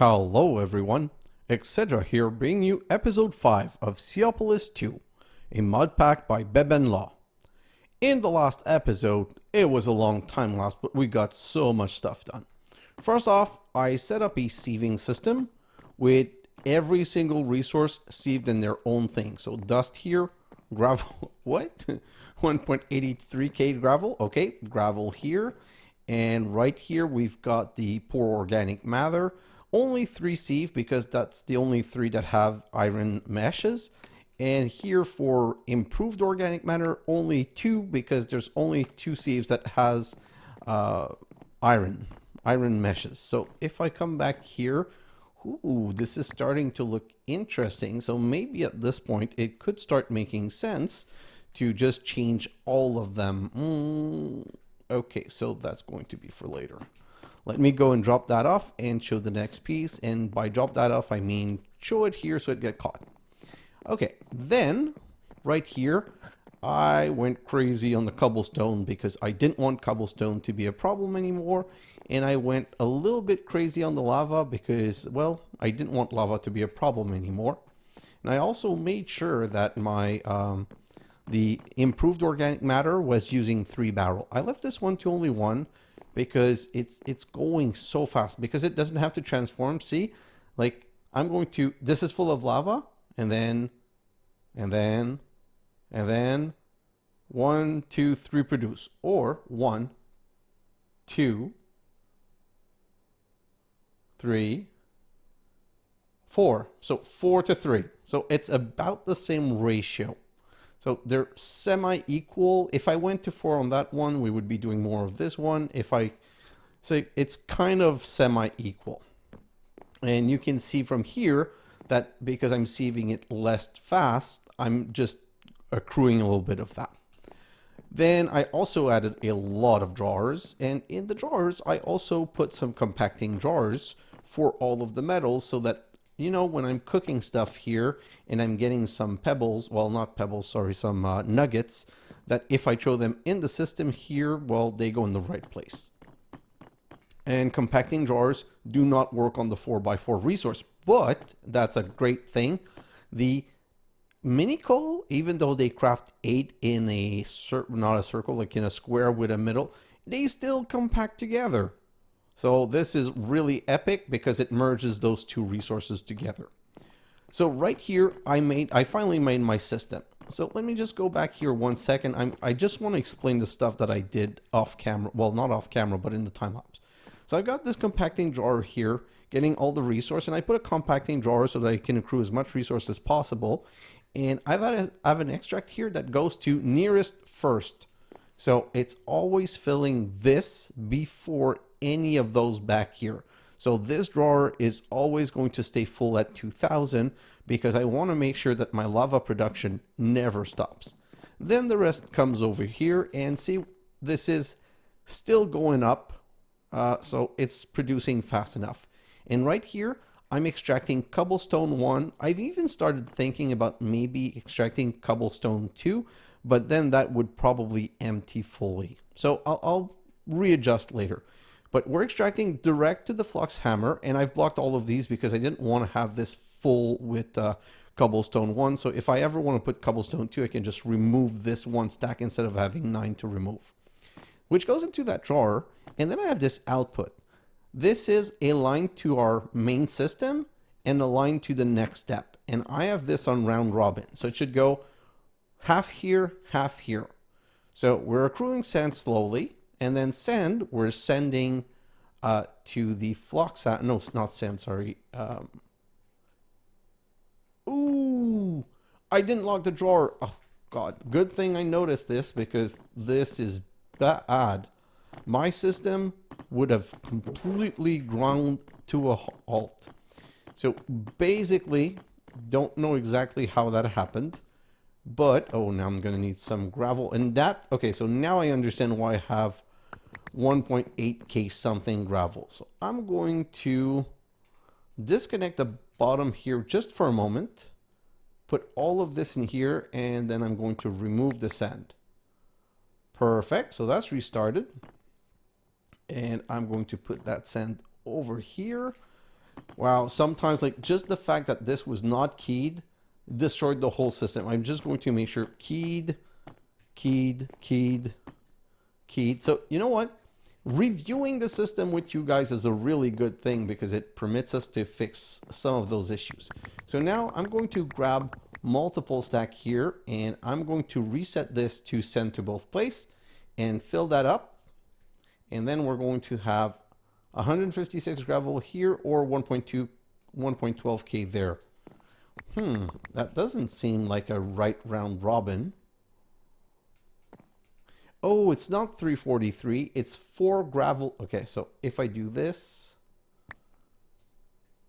Hello everyone, xHedra here bringing you episode 5 of Seaopolis 2, a Modpack by benbenlaw. In the last episode, it was a long time lapse, but we got so much stuff done. First off, I set up a sieving system with every single resource sieved in their own thing. So dust here, gravel, what? 1.83k gravel, okay, gravel here. And right here, we've got the poor organic matter. Only 3 sieve because that's the only 3 that have iron meshes. And here for improved organic matter, only 2 because there's only 2 sieves that has iron meshes. So if I come back here, ooh, this is starting to look interesting. So maybe at this point, it could start making sense to just change all of them. Okay, so that's going to be for later. Let me go and drop that off and show the next piece. And by drop that off, I mean show it here so it get caught. Okay, then right here, I went crazy on the cobblestone because I didn't want cobblestone to be a problem anymore. And I went a little bit crazy on the lava because, well, I didn't want lava to be a problem anymore. And I also made sure that my the improved organic matter was using 3 barrel. I left this one to only 1 because it's going so fast because it doesn't have to transform. See, like I'm going to, this is full of lava and then 1, 2, 3 produce, or 1, 2, 3, 4. So 4 to 3. So it's about the same ratio. So they're semi-equal. If I went to 4 on that one, we would be doing more of this one. If I say it's kind of semi-equal. And you can see from here that because I'm sieving it less fast, I'm just accruing a little bit of that. Then I also added a lot of drawers. And in the drawers, I also put some compacting drawers for all of the metals so that, you know, when I'm cooking stuff here and I'm getting some pebbles, well, not pebbles, sorry, some nuggets, that if I throw them in the system here, well, they go in the right place. And compacting drawers do not work on the 4x4 resource, but that's a great thing. The mini coal, even though they craft 8 in a not a circle, like in a square with a middle, they still compact together. So this is really epic because it merges those 2 resources together. So right here, I finally made my system. So let me just go back here 1 second. I just want to explain the stuff that I did off camera. Well, not off camera, but in the time lapse. So I've got this compacting drawer here, getting all the resource, and I put a compacting drawer so that I can accrue as much resource as possible. And I have an extract here that goes to nearest first. So it's always filling this before any of those back here. So this drawer is always going to stay full at 2000 because I want to make sure that my lava production never stops. Then the rest comes over here and see, this is still going up. So it's producing fast enough. And right here, I'm extracting cobblestone 1. I've even started thinking about maybe extracting cobblestone 2, but then that would probably empty fully. So I'll readjust later. But we're extracting direct to the flux hammer, and I've blocked all of these because I didn't want to have this full with cobblestone 1. So if I ever want to put cobblestone 2, I can just remove this 1 stack instead of having 9 to remove, which goes into that drawer. And then I have this output. This is a line to our main system and a line to the next step. And I have this on round robin. So it should go half here, half here. So we're accruing sand slowly. And then sand, we're sending to the flux. No, not sand, sorry. Ooh, I didn't lock the drawer. Oh, God. Good thing I noticed this because this is bad. My system would have completely ground to a halt. So basically, don't know exactly how that happened. But, oh, now I'm going to need some gravel. And that, okay, so now I understand why I have 1.8k something gravel. So I'm going to disconnect the bottom here just for a moment. Put all of this in here, and then I'm going to remove the sand. Perfect, so that's restarted. And I'm going to put that sand over here. Wow, sometimes like just the fact that this was not keyed destroyed the whole system. I'm just going to make sure keyed, keyed, keyed, keyed. So you know what? Reviewing the system with you guys is a really good thing because it permits us to fix some of those issues. So now I'm going to grab multiple stack here and I'm going to reset this to send to both place and fill that up. And then we're going to have 156 gravel here or 1.12K there. That doesn't seem like a right round robin. Oh, it's not 343, it's 4 gravel. Okay, so if I do this,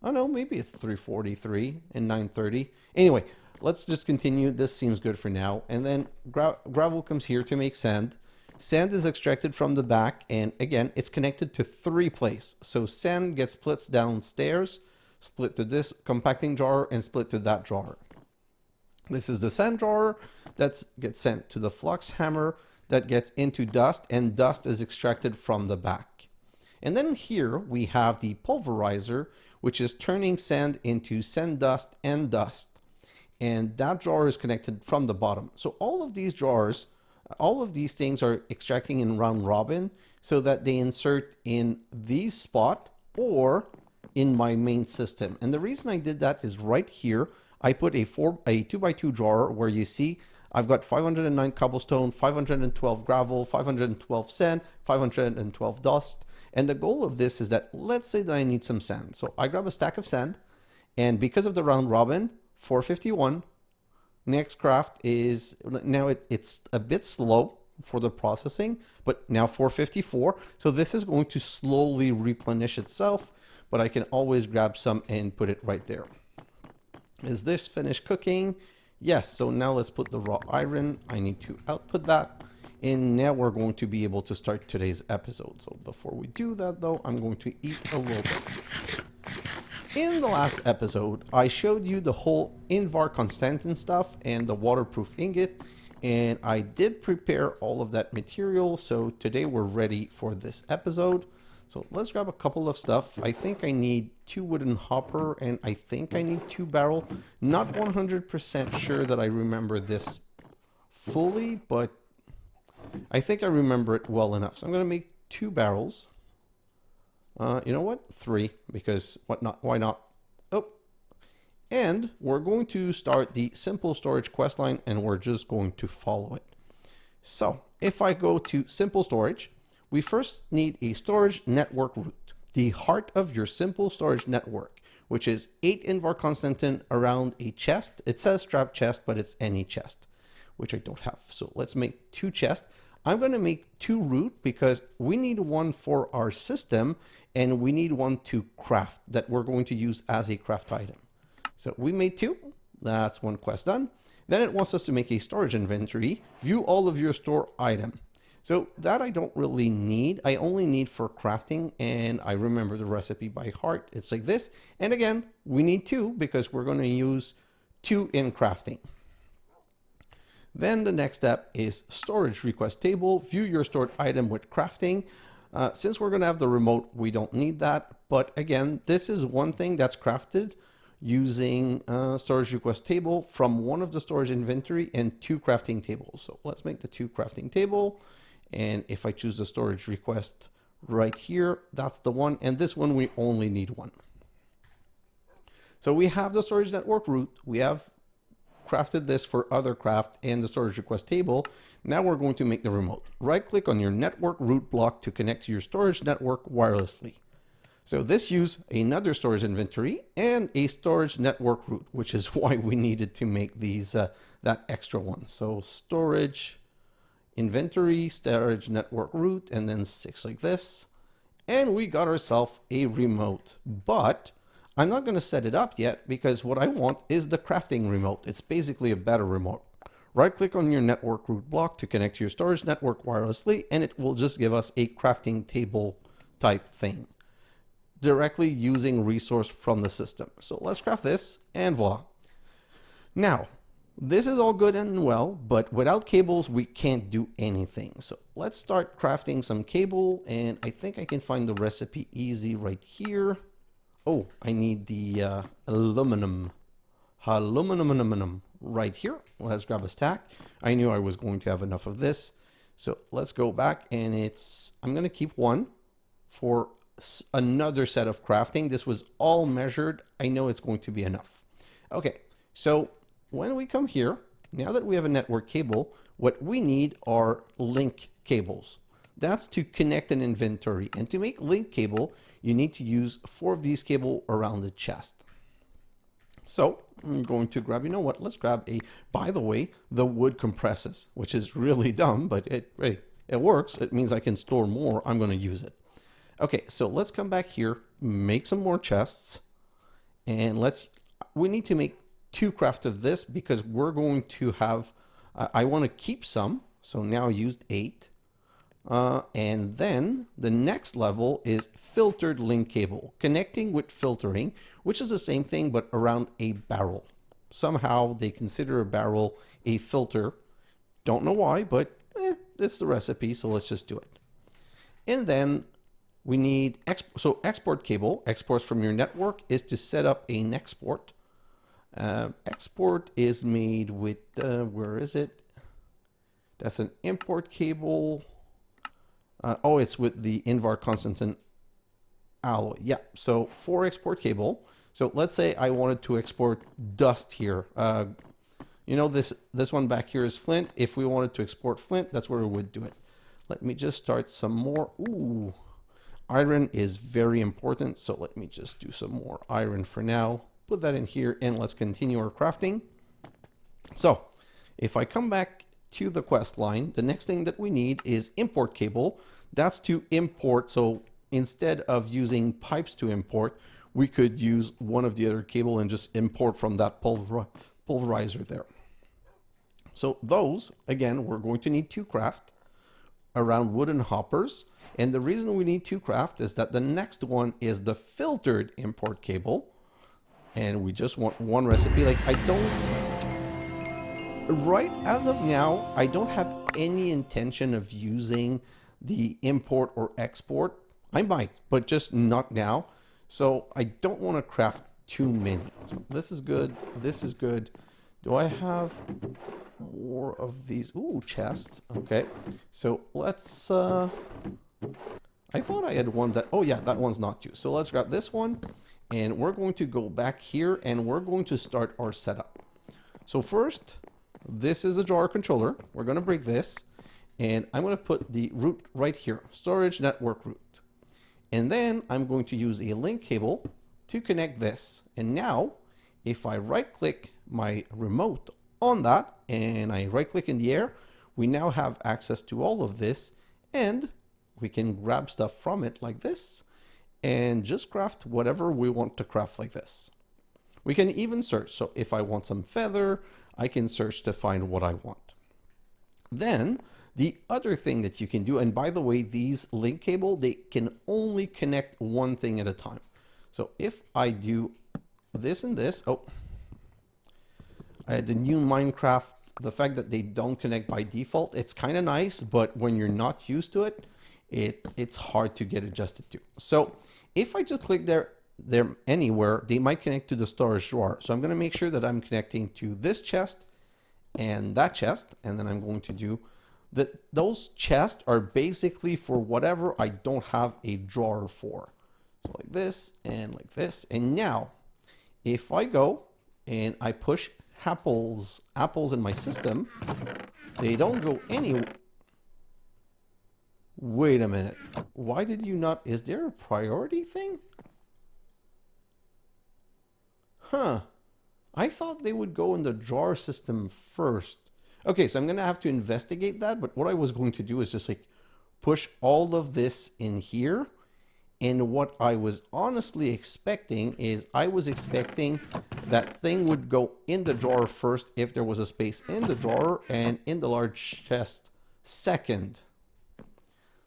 oh no, maybe it's 343 and 930. Anyway, let's just continue. This seems good for now. And then gravel comes here to make sand. Sand is extracted from the back, and again, it's connected to 3 places. So sand gets split downstairs, split to this compacting jar, and split to that jar. This is the sand jar that gets sent to the flux hammer that gets into dust, and dust is extracted from the back. And then here we have the pulverizer, which is turning sand into sand dust and dust. And that jar is connected from the bottom. So all of these jars, all of these things are extracting in round robin so that they insert in these spot or in my main system. And the reason I did that is right here, I put a 2x2 jar where you see I've got 509 cobblestone, 512 gravel, 512 sand, 512 dust. And the goal of this is that, let's say that I need some sand. So I grab a stack of sand, and because of the round robin, 451. Next craft is, now it's a bit slow for the processing, but now 454. So this is going to slowly replenish itself, but I can always grab some and put it right there. Is this finished cooking? Yes, so now let's put the raw iron. I need to output that. And now we're going to be able to start today's episode. So before we do that though, I'm going to eat a little bit. In the last episode, I showed you the whole Invar Constantan stuff and the waterproof ingot. And I did prepare all of that material. So today we're ready for this episode. So let's grab a couple of stuff. I think I need 2 wooden hopper and I think I need 2 barrel. Not 100% sure that I remember this fully, but I think I remember it well enough. So I'm going to make 2 barrels. You know what? 3, because why not? Oh, and we're going to start the simple storage quest line and we're just going to follow it. So if I go to simple storage, we first need a storage network root, the heart of your simple storage network, which is 8 Invar Constantan around a chest. It says strap chest, but it's any chest, which I don't have. So let's make 2 chests. I'm going to make 2 root because we need one for our system and we need one to craft that we're going to use as a craft item. So we made 2. That's 1 quest done. Then it wants us to make a storage inventory, view all of your store item. So that I don't really need. I only need for crafting, and I remember the recipe by heart. It's like this. And again, we need 2 because we're going to use 2 in crafting. Then the next step is storage request table. View your stored item with crafting. Since we're going to have the remote, we don't need that. But again, this is one thing that's crafted using storage request table from one of the storage inventory and 2 crafting tables. So let's make the 2 crafting table. And if I choose the storage request right here, that's the one. And this one, we only need 1. So we have the storage network root. We have crafted this for other craft and the storage request table. Now we're going to make the remote. Right click on your network root block to connect to your storage network wirelessly. So this uses another storage inventory and a storage network root, which is why we needed to make these that extra one. So storage inventory, storage network root, and then 6 like this. And we got ourselves a remote. But I'm not going to set it up yet because what I want is the crafting remote. It's basically a better remote. Right click on your network root block to connect to your storage network wirelessly, and it will just give us a crafting table type thing directly using resource from the system. So let's craft this and voila. Now, this is all good and well, but without cables, we can't do anything. So let's start crafting some cable, and I think I can find the recipe easy right here. Oh, I need the aluminum. Aluminum right here. Let's grab a stack. I knew I was going to have enough of this. So let's go back, and I'm going to keep one for another set of crafting. This was all measured. I know it's going to be enough. Okay, so when we come here, now that we have a network cable, what we need are link cables. That's to connect an inventory. And to make link cable, you need to use 4 of these cable around the chest. So I'm going to grab, you know what, let's grab by the way, the wood compresses, which is really dumb, but it works. It means I can store more. I'm going to use it. Okay, so let's come back here, make some more chests, and we need to make 2 craft of this because we're going to have, I want to keep some. So now I used 8. And then the next level is filtered link cable, connecting with filtering, which is the same thing, but around a barrel. Somehow they consider a barrel a filter. Don't know why, but it's the recipe, so let's just do it. And then we need export cable. Exports from your network is to set up an export. Export is made with, where is it? That's an import cable. Oh, it's with the Invar Constantan alloy. Yeah, so for export cable. So let's say I wanted to export dust here. You know, this one back here is flint. If we wanted to export flint, that's where we would do it. Let me just start some more. Ooh, iron is very important. So let me just do some more iron for now. Put that in here and let's continue our crafting. So if I come back to the quest line, the next thing that we need is import cable. That's to import. So instead of using pipes to import, we could use one of the other cable and just import from that pulverizer there. So those, again, we're going to need 2 craft around wooden hoppers. And the reason we need 2 craft is that the next one is the filtered import cable. And we just want 1 recipe. Like right as of now, I don't have any intention of using the import or export. I might, but just not now. So I don't want to craft too many. So this is good. This is good. Do I have more of these? Ooh, chest. Okay. So let's, I thought I had one that, oh yeah, that one's not due. So let's grab this one and we're going to go back here and we're going to start our setup. So first, this is a drawer controller. We're going to break this and I'm going to put the root right here, storage network root. And then I'm going to use a link cable to connect this. And now if I right click my remote on that and I right click in the air, we now have access to all of this and we can grab stuff from it like this and just craft whatever we want to craft like this. We can even search. So if I want some feather, I can search to find what I want. Then the other thing that you can do, and by the way, these link cable, they can only connect one thing at a time. So if I do this and this, oh, I had the new Minecraft, the fact that they don't connect by default, it's kind of nice, but when you're not used to it, it's hard to get adjusted to. So if I just click there anywhere, they might connect to the storage drawer. So I'm going to make sure that I'm connecting to this chest and that chest, and then I'm going to do that. Those chests are basically for whatever I don't have a drawer for. So like this and like this. And now if I go and I push apples in my system, they don't go anywhere. Wait a minute. Why did you not? Is there a priority thing? Huh. I thought they would go in the drawer system first. Okay, so I'm going to have to investigate that. But what I was going to do is just like push all of this in here. And what I was honestly expecting is I was expecting that thing would go in the drawer first if there was a space in the drawer and in the large chest second.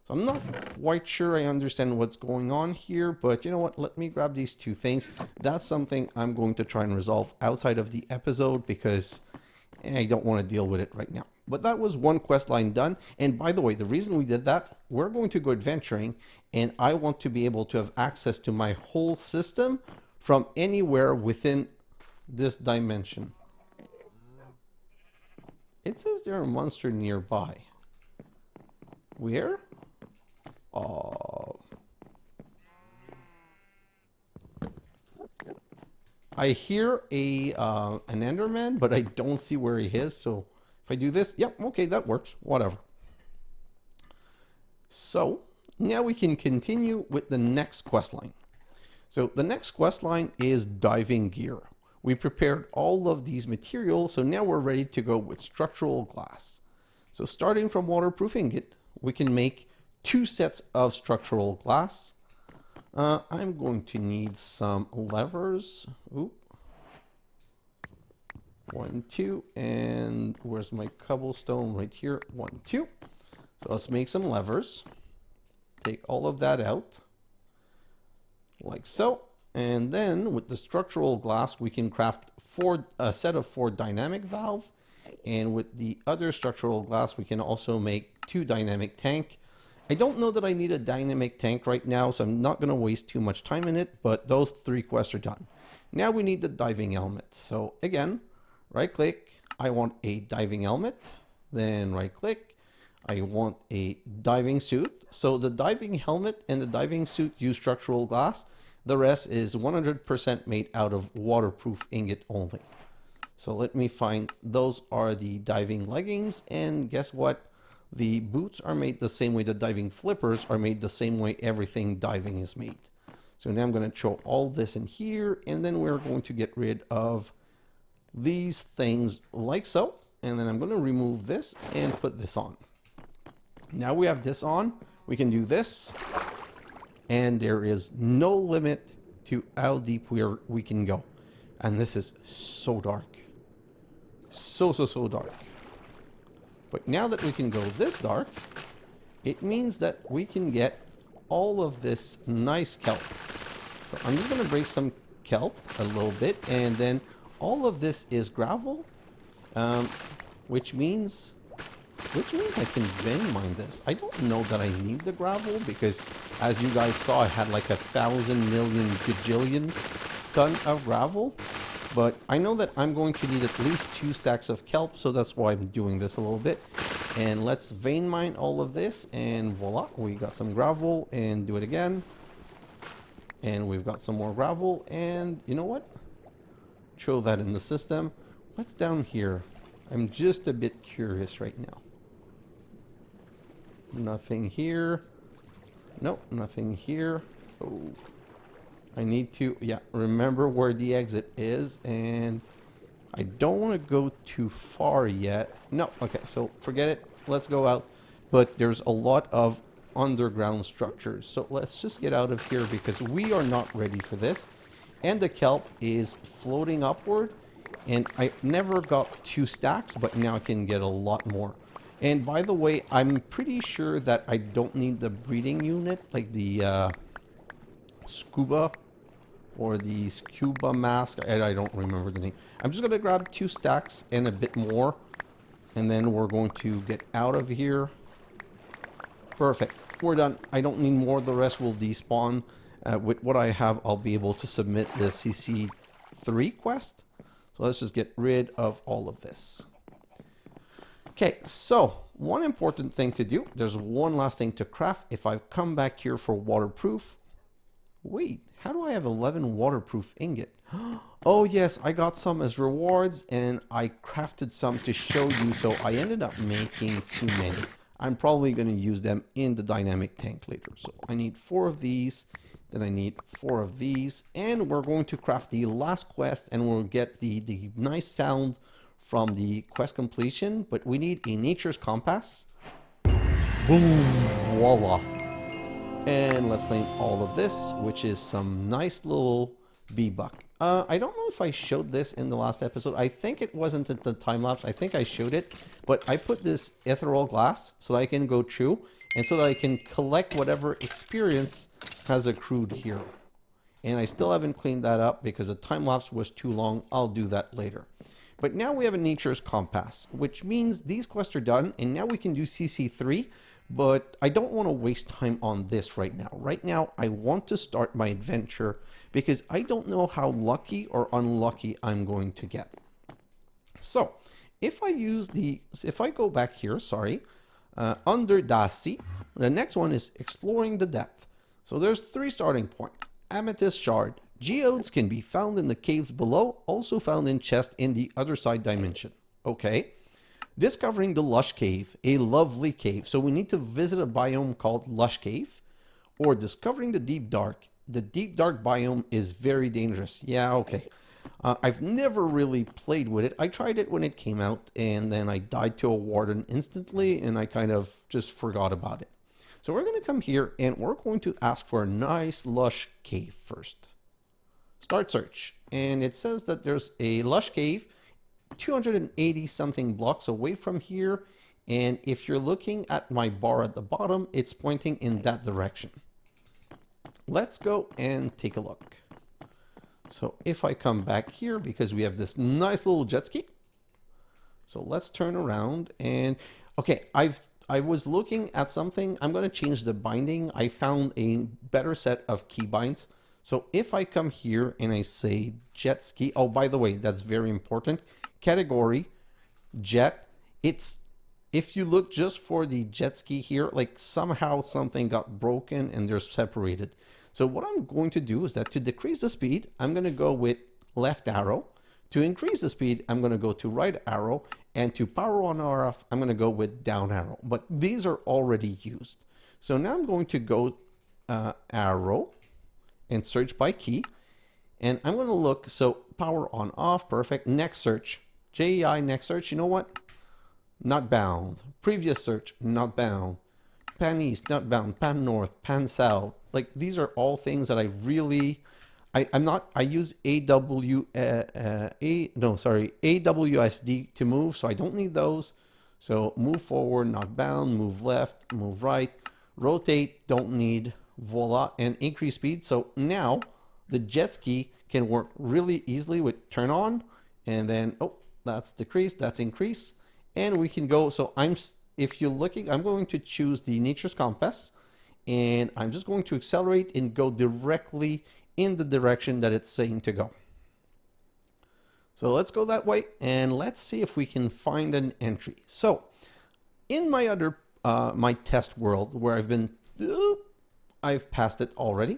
So I'm not quite sure I understand what's going on here, but you know what? Let me grab these 2 things. That's something I'm going to try and resolve outside of the episode because and I don't want to deal with it right now. But that was one quest line done. And by the way, the reason we did that, we're going to go adventuring, and I want to be able to have access to my whole system from anywhere within this dimension. It says there's a monster nearby. Where? Oh. I hear an Enderman, but I don't see where he is. So if I do this, yep, okay, that works. Whatever. So now we can continue with the next quest line. So the next quest line is diving gear. We prepared all of these materials, so now we're ready to go with structural glass. So starting from waterproof ingot, we can make 2 sets of structural glass. I'm going to need some levers. Oop. 1, 2, and where's my cobblestone? Right here. 1, 2. So let's make some levers. Take all of that out, like so. And then with the structural glass, we can craft a set of 4 dynamic valve. And with the other structural glass, we can also make 2 dynamic tank. I don't know that I need a dynamic tank right now, so I'm not going to waste too much time in it, but those 3 quests are done. Now we need the diving helmet. So again, right click, I want a diving helmet, then right click, I want a diving suit. So the diving helmet and the diving suit use structural glass. The rest is 100% made out of waterproof ingot only. So let me find, those are the diving leggings, and guess what? The boots are made the same way the diving flippers are made the same way everything diving is made. So now I'm going to throw all this in here, and then we're going to get rid of these things like so. And then I'm going to remove this and put this on. Now we have this on, we can do this. And there is no limit to how deep we can go. And this is so dark. So dark. But now that we can go this dark, it means that we can get all of this nice kelp. So I'm just going to break some kelp a little bit. And then all of this is gravel, which means I can vein mine this. I don't know that I need the gravel because, as you guys saw, I had like 1,000 million gajillion ton of gravel. But I know that I'm going to need at least 2 stacks of kelp, so that's why I'm doing this a little bit. And let's vein mine all of this, and voila, we got some gravel, and do it again. And we've got some more gravel, and you know what? Throw that in the system. What's down here? I'm just a bit curious right now. Nothing here. Nope, nothing here. Oh, I need to, yeah, remember where the exit is, and I don't want to go too far yet. No, okay, so forget it. Let's go out. But there's a lot of underground structures. So let's just get out of here because we are not ready for this. And the kelp is floating upward. And I never got 2 stacks, but now I can get a lot more. And by the way, I'm pretty sure that I don't need the breeding unit, like the scuba or the scuba mask. I don't remember the name. I'm just going to grab 2 stacks and a bit more. And then we're going to get out of here. Perfect. We're done. I don't need more. The rest will despawn. With what I have, I'll be able to submit the CC3 quest. So let's just get rid of all of this. Okay, so one important thing to do. There's one last thing to craft. If I come back here for waterproof. Wait, how do I have 11 waterproof ingot? Oh yes, I got some as rewards and I crafted some to show you. So I ended up making too many. I'm probably going to use them in the dynamic tank later. So I need 4 of these. Then I need 4 of these, and we're going to craft the last quest, and we'll get the nice sound from the quest completion. But we need a nature's compass. Boom, voila. And let's name all of this, which is some nice little bee buck. I don't know if I showed this in the last episode. I think it wasn't at the time lapse. I think I showed it, but I put this ethereal glass so that I can go through and so that I can collect whatever experience has accrued here. And I still haven't cleaned that up because the time lapse was too long. I'll do that later. But now we have a nature's compass, which means these quests are done, and now we can do CC3, but I don't want to waste time on this right now. Right now, I want to start my adventure because I don't know how lucky or unlucky I'm going to get. So, if I go back here, under Dasi, the next one is exploring the depth. So there's 3 starting points. Amethyst shard. Geodes can be found in the caves below, also found in chests in the other side dimension. Okay. Discovering the lush cave, a lovely cave. So we need to visit a biome called lush cave, or discovering the deep dark. The deep dark biome is very dangerous. Yeah, okay. I've never really played with it. I tried it when it came out, and then I died to a warden instantly, and I kind of just forgot about it. So we're going to come here, and we're going to ask for a nice lush cave first. Start search, and it says that there's a lush cave 280 something blocks away from here, and if you're looking at my bar at the bottom, it's pointing in that direction. Let's go and take a look. So if I come back here, because we have this nice little jet ski, so let's turn around, and okay, I was looking at something. I'm going to change the binding. I found a better set of keybinds. So if I come here and I say jet ski, oh, by the way, that's very important. Category, jet. If you look just for the jet ski here, like somehow something got broken and they're separated. So what I'm going to do is that to decrease the speed, I'm going to go with left arrow. To increase the speed, I'm going to go to right arrow. And to power on or off, I'm going to go with down arrow. But these are already used. So now I'm going to go arrow and search by key, and I'm going to look. So power on off, perfect. Next search, JEI next search. You know what? Not bound. Previous search, not bound. Pan east, not bound. Pan north, pan south. Like these are all things that I really, I use AWSD to move, so I don't need those. So move forward, not bound. Move left, move right. Rotate, don't need. Voila, and increase speed. So now the jet ski can work really easily with turn on, and then oh, that's decrease, that's increase, and we can go. So if you're looking, I'm going to choose the nature's compass, and I'm just going to accelerate and go directly in the direction that it's saying to go. So let's go that way, and let's see if we can find an entry. So in my other my test world where I've passed it already.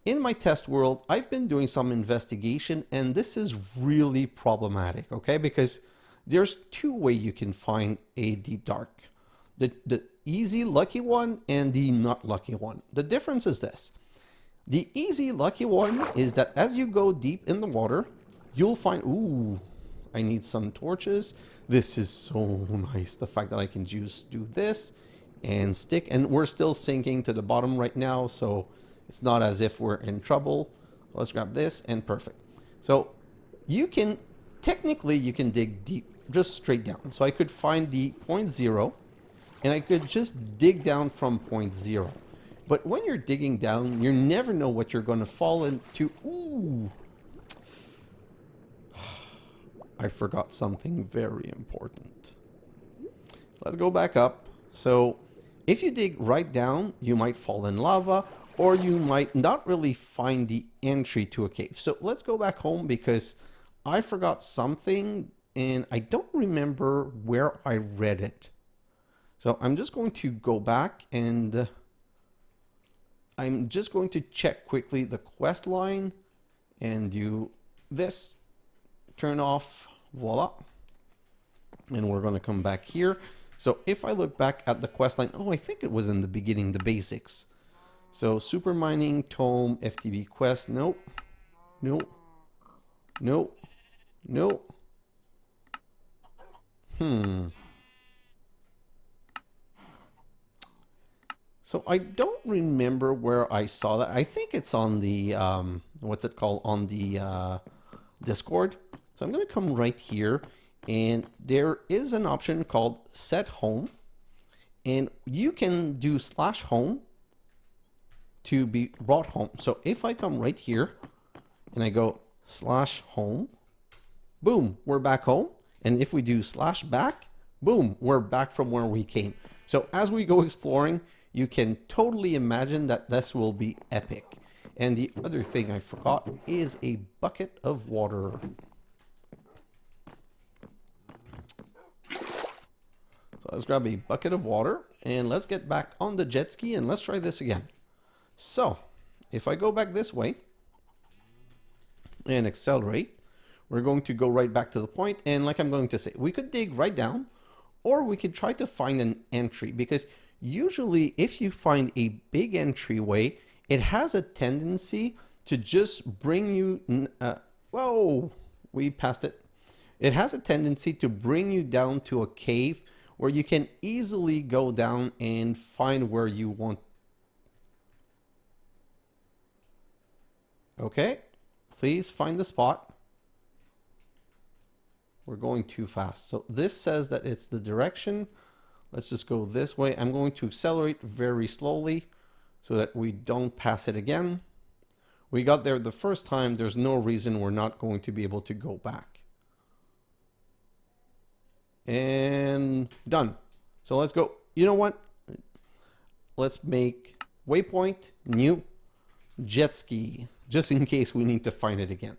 In my test world, I've been doing some investigation, and this is really problematic, okay? Because there's 2 ways you can find a deep dark. The easy lucky one and the not lucky one. The difference is this. The easy lucky one is that as you go deep in the water, you'll find, ooh, I need some torches. This is so nice. The fact that I can just do this and stick, and we're still sinking to the bottom right now, so it's not as if we're in trouble. Let's grab this, and perfect. So you can technically dig deep, just straight down. So I could find the point 0, and I could just dig down from point 0. But when you're digging down, you never know what you're going to fall into. Ooh, I forgot something very important. Let's go back up. So if you dig right down, you might fall in lava, or you might not really find the entry to a cave. So let's go back home because I forgot something and I don't remember where I read it. So I'm just going to go back and I'm just going to check quickly the quest line and do this, turn off, voila. And we're going to come back here. So if I look back at the quest line, oh, I think it was in the beginning, the basics. So super mining, tome, FTB quest, nope, nope, nope, nope. So I don't remember where I saw that. I think it's on the, what's it called, on the Discord. So I'm going to come right here. And there is an option called set home, and you can do /home to be brought home. So if I come right here and I go /home, boom, we're back home. And if we do /back, boom, we're back from where we came. So as we go exploring, you can totally imagine that this will be epic. And the other thing I forgot is a bucket of water. So let's grab a bucket of water and let's get back on the jet ski and let's try this again. So if I go back this way and accelerate, we're going to go right back to the point. And like I'm going to say, we could dig right down, or we could try to find an entry, because usually if you find a big entryway, it has a tendency to just bring you, whoa, we passed it. It has a tendency to bring you down to a cave where you can easily go down and find where you want. Okay, please find the spot. We're going too fast. So this says that it's the direction. Let's just go this way. I'm going to accelerate very slowly so that we don't pass it again. We got there the first time. There's no reason we're not going to be able to go back. And done. So let's go. You know what? Let's make waypoint new jet ski, just in case we need to find it again.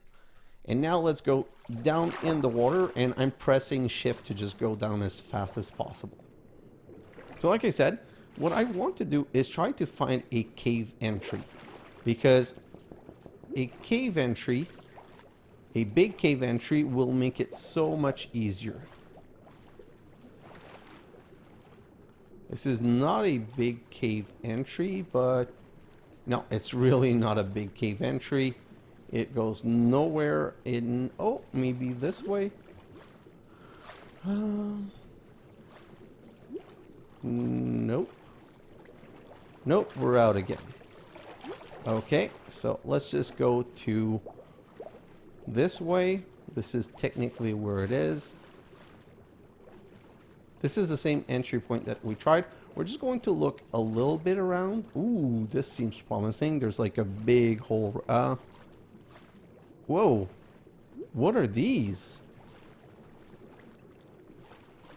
And now let's go down in the water, and I'm pressing shift to just go down as fast as possible. So like I said, what I want to do is try to find a cave entry, because a cave entry, a big cave entry, will make it so much easier. This is not a big cave entry, but no, it's really not a big cave entry. It goes nowhere in, oh, maybe this way. Nope. Nope, we're out again. Okay, so let's just go to this way. This is technically where it is. This is the same entry point that we tried. We're just going to look a little bit around. Ooh, this seems promising. There's like a big hole. Whoa. What are these?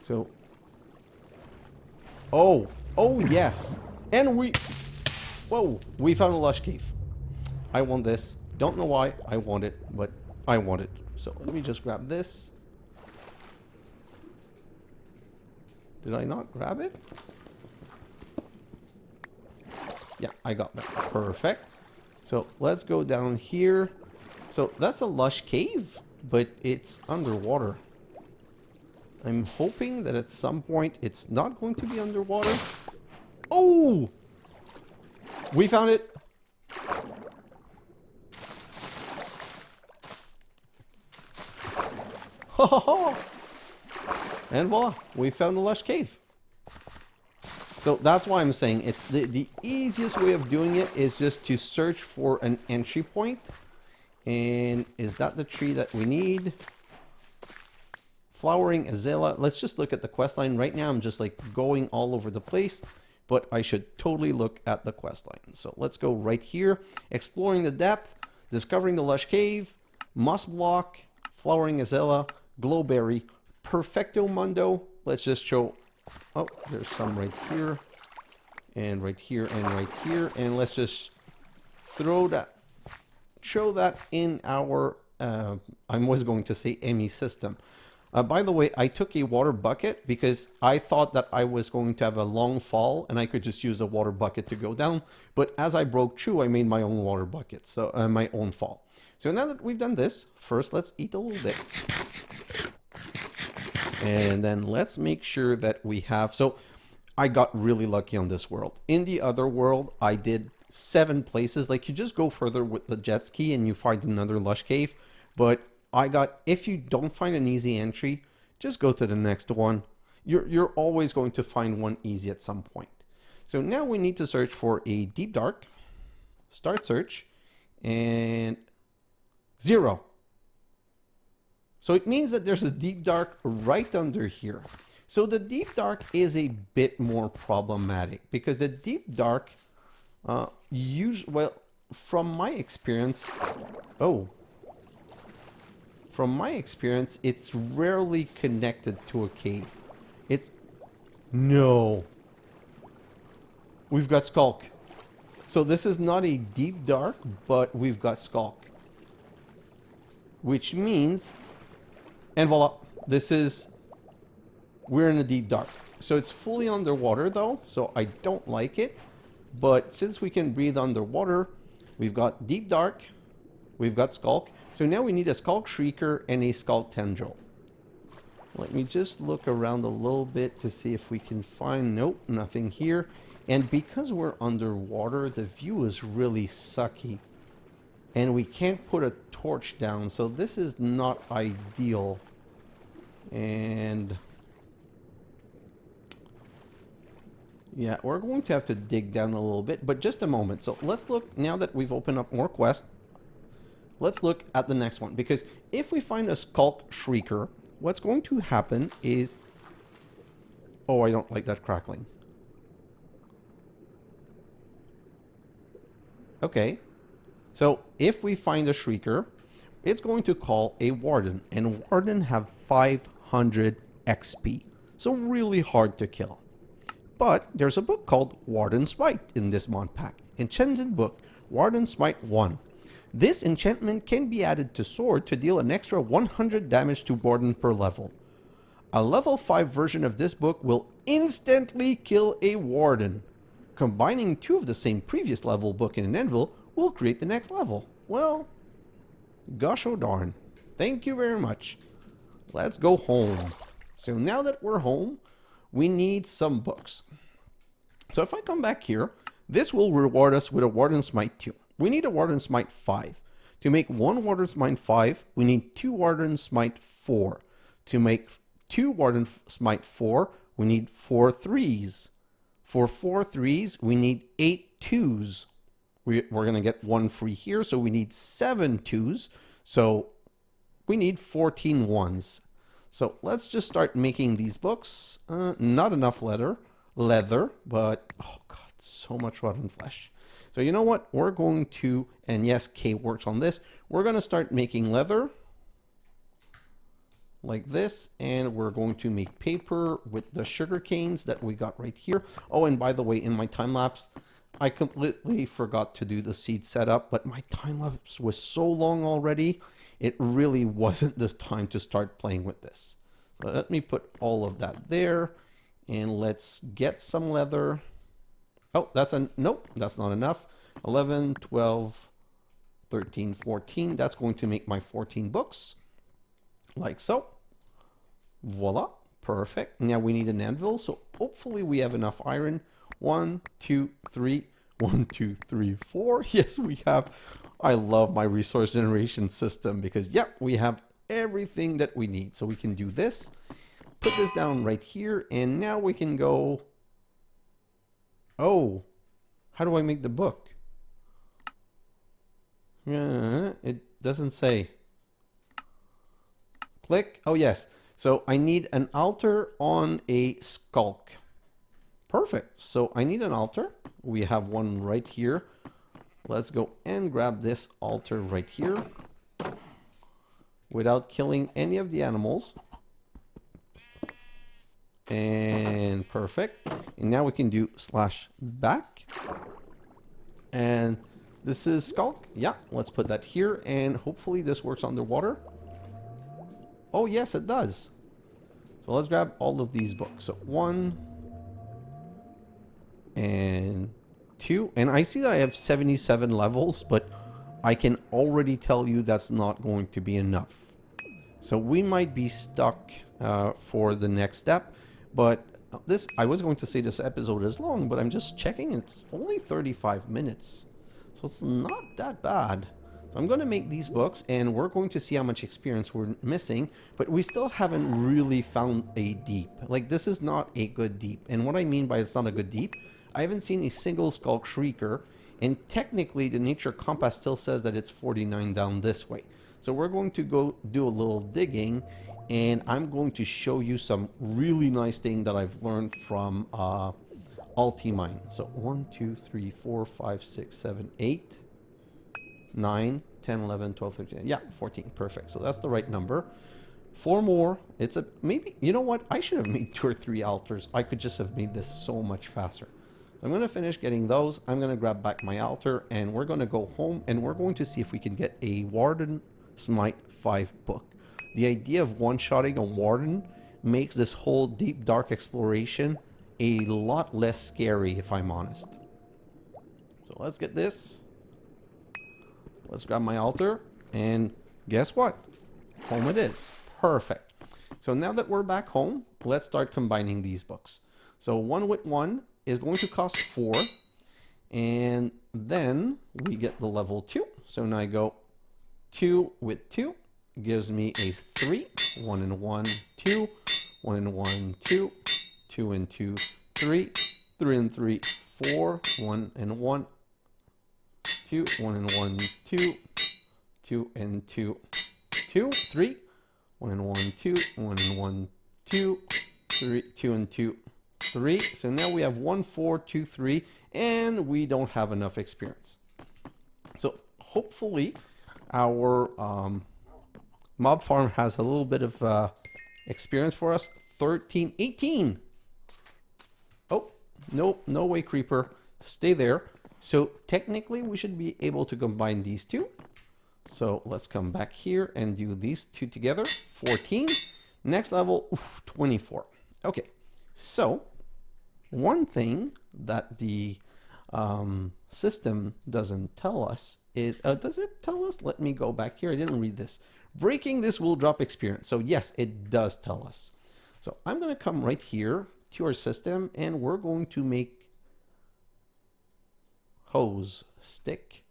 So. Oh. Oh, yes. And we. Whoa. We found a lush cave. I want this. Don't know why I want it, but I want it. So let me just grab this. Did I not grab it? Yeah, I got that. Perfect. So let's go down here. So that's a lush cave, but it's underwater. I'm hoping that at some point it's not going to be underwater. Oh! We found it. Ha ha ha! And voila, we found a lush cave. So that's why I'm saying it's the easiest way of doing it is just to search for an entry point. And is that the tree that we need? Flowering azalea. Let's just look at the quest line. Right now I'm just like going all over the place, but I should totally look at the quest line. So let's go right here. Exploring the depth, discovering the lush cave, moss block, flowering azalea, glowberry, perfecto mundo. Let's just show. Oh, there's some right here and right here and right here, and let's just throw that, show that in our I was going to say ME system. By the way, I took a water bucket because I thought that I was going to have a long fall and I could just use a water bucket to go down, but as I broke through, I made my own water bucket, so my own fall. So now that we've done this, first let's eat a little bit. And then let's make sure that we have, so I got really lucky on this world. In the other world, I did 7 places. Like you just go further with the jet ski and you find another lush cave. But I got, if you don't find an easy entry, just go to the next one. You're always going to find one easy at some point. So now we need to search for a deep dark, start search, and 0. So it means that there's a deep dark right under here. So the deep dark is a bit more problematic because the deep dark, well, from my experience, oh, from my experience, it's rarely connected to a cave. It's... No. We've got Skulk. So this is not a deep dark, but we've got Skulk. Which means... And voila. This is... We're in a deep dark. So it's fully underwater though, so I don't like it. But since we can breathe underwater, we've got deep dark, we've got Skulk. So now we need a Skulk Shrieker and a Skulk Tendril. Let me just look around a little bit to see if we can find... Nope, nothing here. And because we're underwater, the view is really sucky. And we can't put a torch down, so this is not ideal. And... yeah, we're going to have to dig down a little bit, but just a moment. So let's look, now that we've opened up more quests, let's look at the next one. Because if we find a Skulk Shrieker, what's going to happen is... Oh, I don't like that crackling. Okay. So if we find a Shrieker, it's going to call a Warden. And Warden have 500 XP. So really hard to kill. But there's a book called Warden Smite in this mod pack. Enchanted book, Warden Smite 1. This enchantment can be added to sword to deal an extra 100 damage to Warden per level. A level 5 version of this book will instantly kill a Warden. Combining two of the same previous level book in an anvil will create the next level. Well, gosh oh darn. Thank you very much. Let's go home. So now that we're home, we need some books. So if I come back here, this will reward us with a Warden Smite 2. We need a Warden Smite 5. To make one Warden Smite 5, we need two Warden Smite 4. To make two Warden Smite 4, we need 4 3s. For 4 3s, we need 8 2s. We're going to get one free here, so we need 7 2s. So we need 14 1s. So let's just start making these books. Not enough leather, but oh god, so much rotten flesh. So you know what? We're going to, and yes, K works on this. We're going to start making leather like this, and we're going to make paper with the sugar canes that we got right here. Oh, and by the way, in my time lapse, I completely forgot to do the seed setup, but my time lapse was so long already. It really wasn't the time to start playing with this. But let me put all of that there. And let's get some leather. Oh, nope, that's not enough. 11, 12, 13, 14. That's going to make my 14 books. Like so. Voila. Perfect. Now we need an anvil. So hopefully we have enough iron. 1, 2, 3. 1, 2, 3, 4. Yes, we have. I love my resource generation system because, yep, we have everything that we need. So we can do this, put this down right here, and now we can go... Oh, how do I make the book? It doesn't say. Click. Oh, yes. So I need an altar on a skulk. Perfect. So I need an altar. We have one right here. Let's go and grab this altar right here without killing any of the animals. And perfect. And now we can do /back. And this is skulk. Yeah, let's put that here. And hopefully this works underwater. Oh, yes, it does. So let's grab all of these books. So 1 and 2. And I see that I have 77 levels, but I can already tell you that's not going to be enough. So we might be stuck for the next step. But this, I was going to say this episode is long, but I'm just checking. It's only 35 minutes. So it's not that bad. So I'm going to make these books, and we're going to see how much experience we're missing. But we still haven't really found a deep. Like, this is not a good deep. And what I mean by it's not a good deep, I haven't seen a single Skulk Shrieker. And technically, the Nature Compass still says that it's 49 down this way. So we're going to go do a little digging. And I'm going to show you some really nice thing that I've learned from Ultimine. So 1, 2, 3, 4, 5, 6, 7, 8, 9, 10, 11, 12, 13. Yeah, 14. Perfect. So that's the right number. 4 more. It's a maybe, you know what? I should have made 2 or 3 altars. I could just have made this so much faster. So I'm going to finish getting those. I'm going to grab back my altar and we're going to go home and we're going to see if we can get a Warden Smite 5 book. The idea of one-shotting a Warden makes this whole deep dark exploration a lot less scary, if I'm honest. So let's get this. Let's grab my altar and guess what? Home it is. Perfect. So now that we're back home, let's start combining these books. So 1 with 1 is going to cost 4. And then we get the level 2. So now I go 2 with 2 gives me a 3. 1 and 1, 2. 1 and 1, 2. 2 and 2, 3. 3 and 3, 4. 1 and 1, 2. 1 and 1, 2. 2 and 2, 2. 3. 1 and 1, 2, 1 and 1, 2, 3, 2 and 2, 3. So now we have 1, 4, 2, 3, and we don't have enough experience. So hopefully our mob farm has a little bit of experience for us. 13, 18. Oh, no, no way, creeper. Stay there. So technically we should be able to combine these two. So let's come back here and do these two together. 14. Next level, 24. Okay, so one thing that the system doesn't tell us is, does it tell us? Let me go back here. I didn't read this. Breaking this will drop experience. So yes, it does tell us. So I'm going to come right here to our system and we're going to make hose stick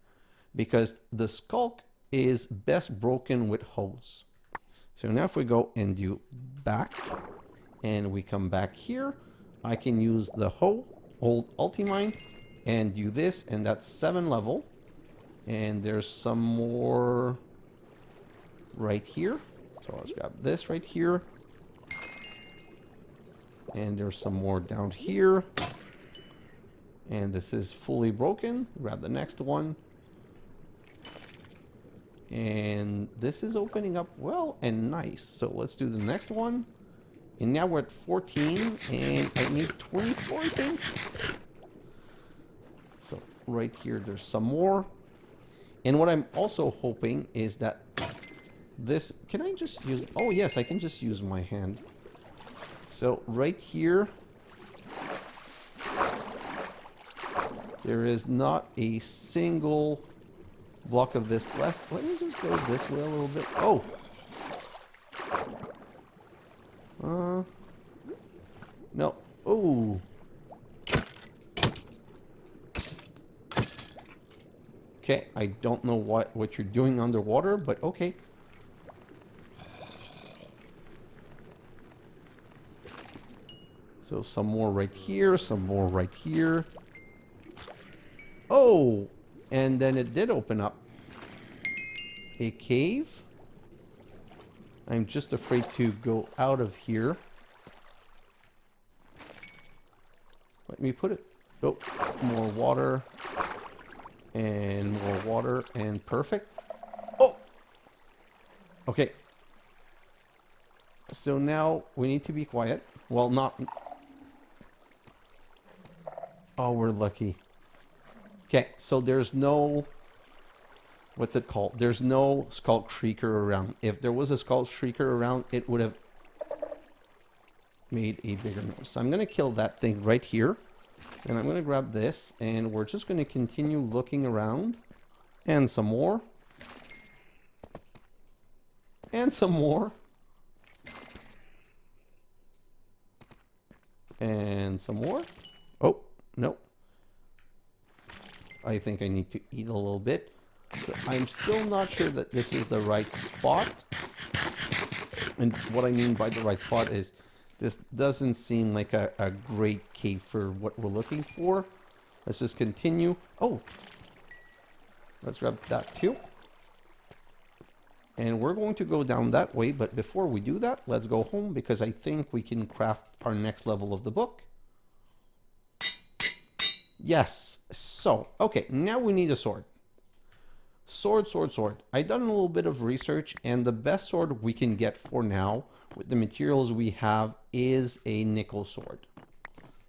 because the skulk is best broken with hose. So now if we go and do back and we come back here, I can use the hold ultimine and do this, and that's 7 level. And there's some more right here. So let's grab this right here. And there's some more down here. And this is fully broken. Grab the next one. And this is opening up well and nice. So let's do the next one. And now we're at 14 and I need 24, I think. So right here, there's some more. And what I'm also hoping is that this, can I just use, oh yes, I can just use my hand. So right here, there is not a single block of this left. Let me just go this way a little bit. Oh! No. Oh! Okay, I don't know what you're doing underwater, but okay. So some more right here, some more right here. Oh! And then it did open up a cave. I'm just afraid to go out of here. Let me put it. Oh, more water. And more water. And perfect. Oh! Okay. So now we need to be quiet. Well, not... Oh, we're lucky. Okay, so there's no, what's it called? There's no Skull Shrieker around. If there was a Skull Shrieker around, it would have made a bigger noise. So I'm going to kill that thing right here. And I'm going to grab this, and we're just going to continue looking around. And some more. And some more. And some more. Oh, no. I think I need to eat a little bit. So I'm still not sure that this is the right spot. And what I mean by the right spot is this doesn't seem like a great cave for what we're looking for. Let's just continue. Oh, let's grab that too. And we're going to go down that way. But before we do that, let's go home because I think we can craft our next level of the book. Yes. So, okay, now we need a sword. Sword, sword, sword. I done a little bit of research, and the best sword we can get for now with the materials we have is a nickel sword.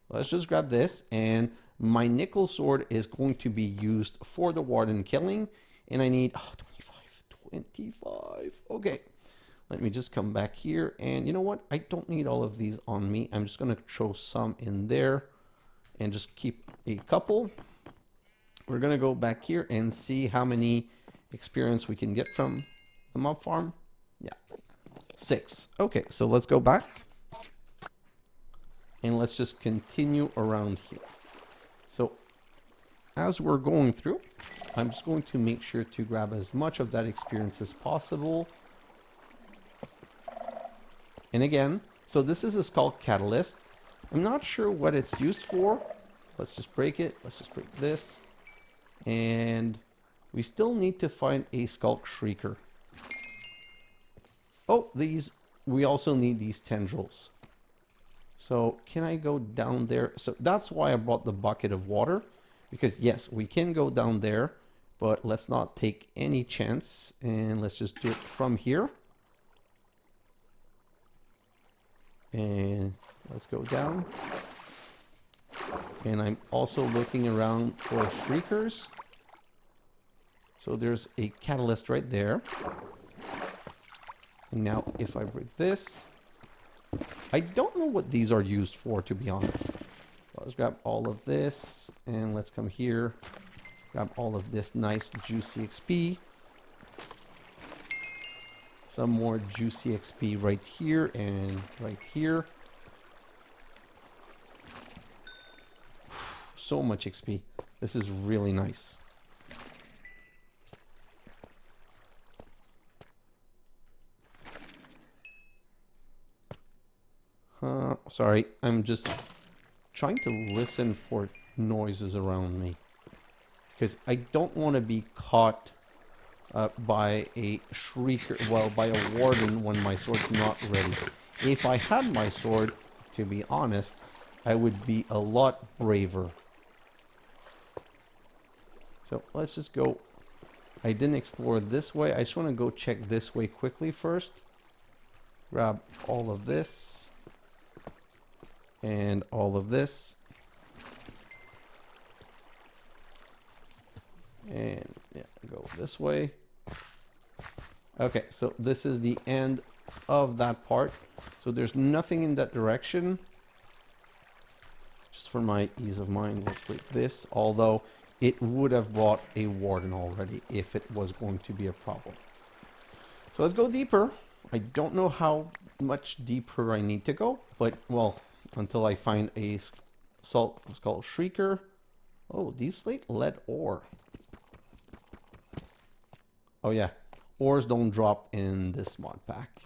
Let's just grab this, and my nickel sword is going to be used for the warden killing, and I need 25. Okay, let me just come back here, and you know what? I don't need all of these on me. I'm just going to throw some in there and just keep a couple. We're going to go back here and see how many experience we can get from the mob farm. Yeah, 6. Okay, so let's go back. And let's just continue around here. So as we're going through, I'm just going to make sure to grab as much of that experience as possible. And again, so this is a skull catalyst. I'm not sure what it's used for. Let's just break it. Let's just break this. And we still need to find a Skulk Shrieker. Oh, we also need these tendrils. So can I go down there? So that's why I brought the bucket of water. Because yes, we can go down there. But let's not take any chance. And let's just do it from here. And let's go down. And I'm also looking around for shriekers. So there's a catalyst right there. And now if I break this, I don't know what these are used for, to be honest. So let's grab all of this and let's come here. Grab all of this nice juicy XP. Some more juicy XP right here and right here. So much XP. This is really nice. Sorry, I'm just trying to listen for noises around me. Because I don't want to be caught by a shrieker, well, by a warden when my sword's not ready. If I had my sword, to be honest, I would be a lot braver. So let's just go. I didn't explore this way. I just want to go check this way quickly first. Grab all of this. And all of this. And yeah, go this way. Okay, so this is the end of that part. So there's nothing in that direction. Just for my ease of mind, let's break this. Although it would have brought a warden already if it was going to be a problem. So let's go deeper. I don't know how much deeper I need to go, but well, until I find a skull shrieker. Oh, deep slate, lead ore. Oh yeah, ores don't drop in this mod pack.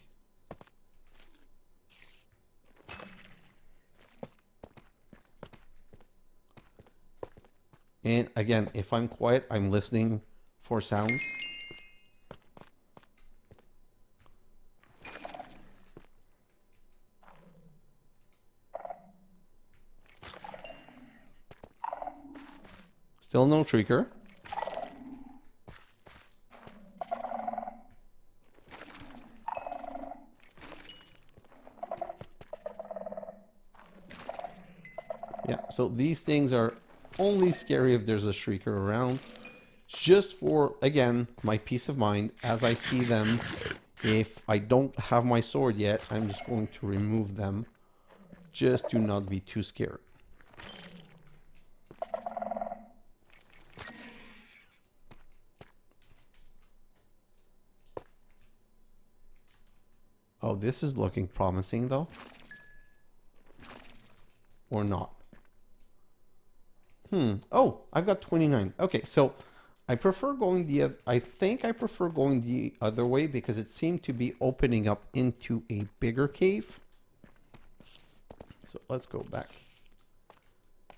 And again, if I'm quiet, I'm listening for sounds. Still no shrieker. Yeah, so these things are only scary if there's a shrieker around. Just for, again, my peace of mind. As I see them, if I don't have my sword yet, I'm just going to remove them. Just to not be too scared. Oh, this is looking promising though. Or not. Oh, I've got 29. Okay, so I prefer going I think I prefer going the other way because it seemed to be opening up into a bigger cave. So let's go back.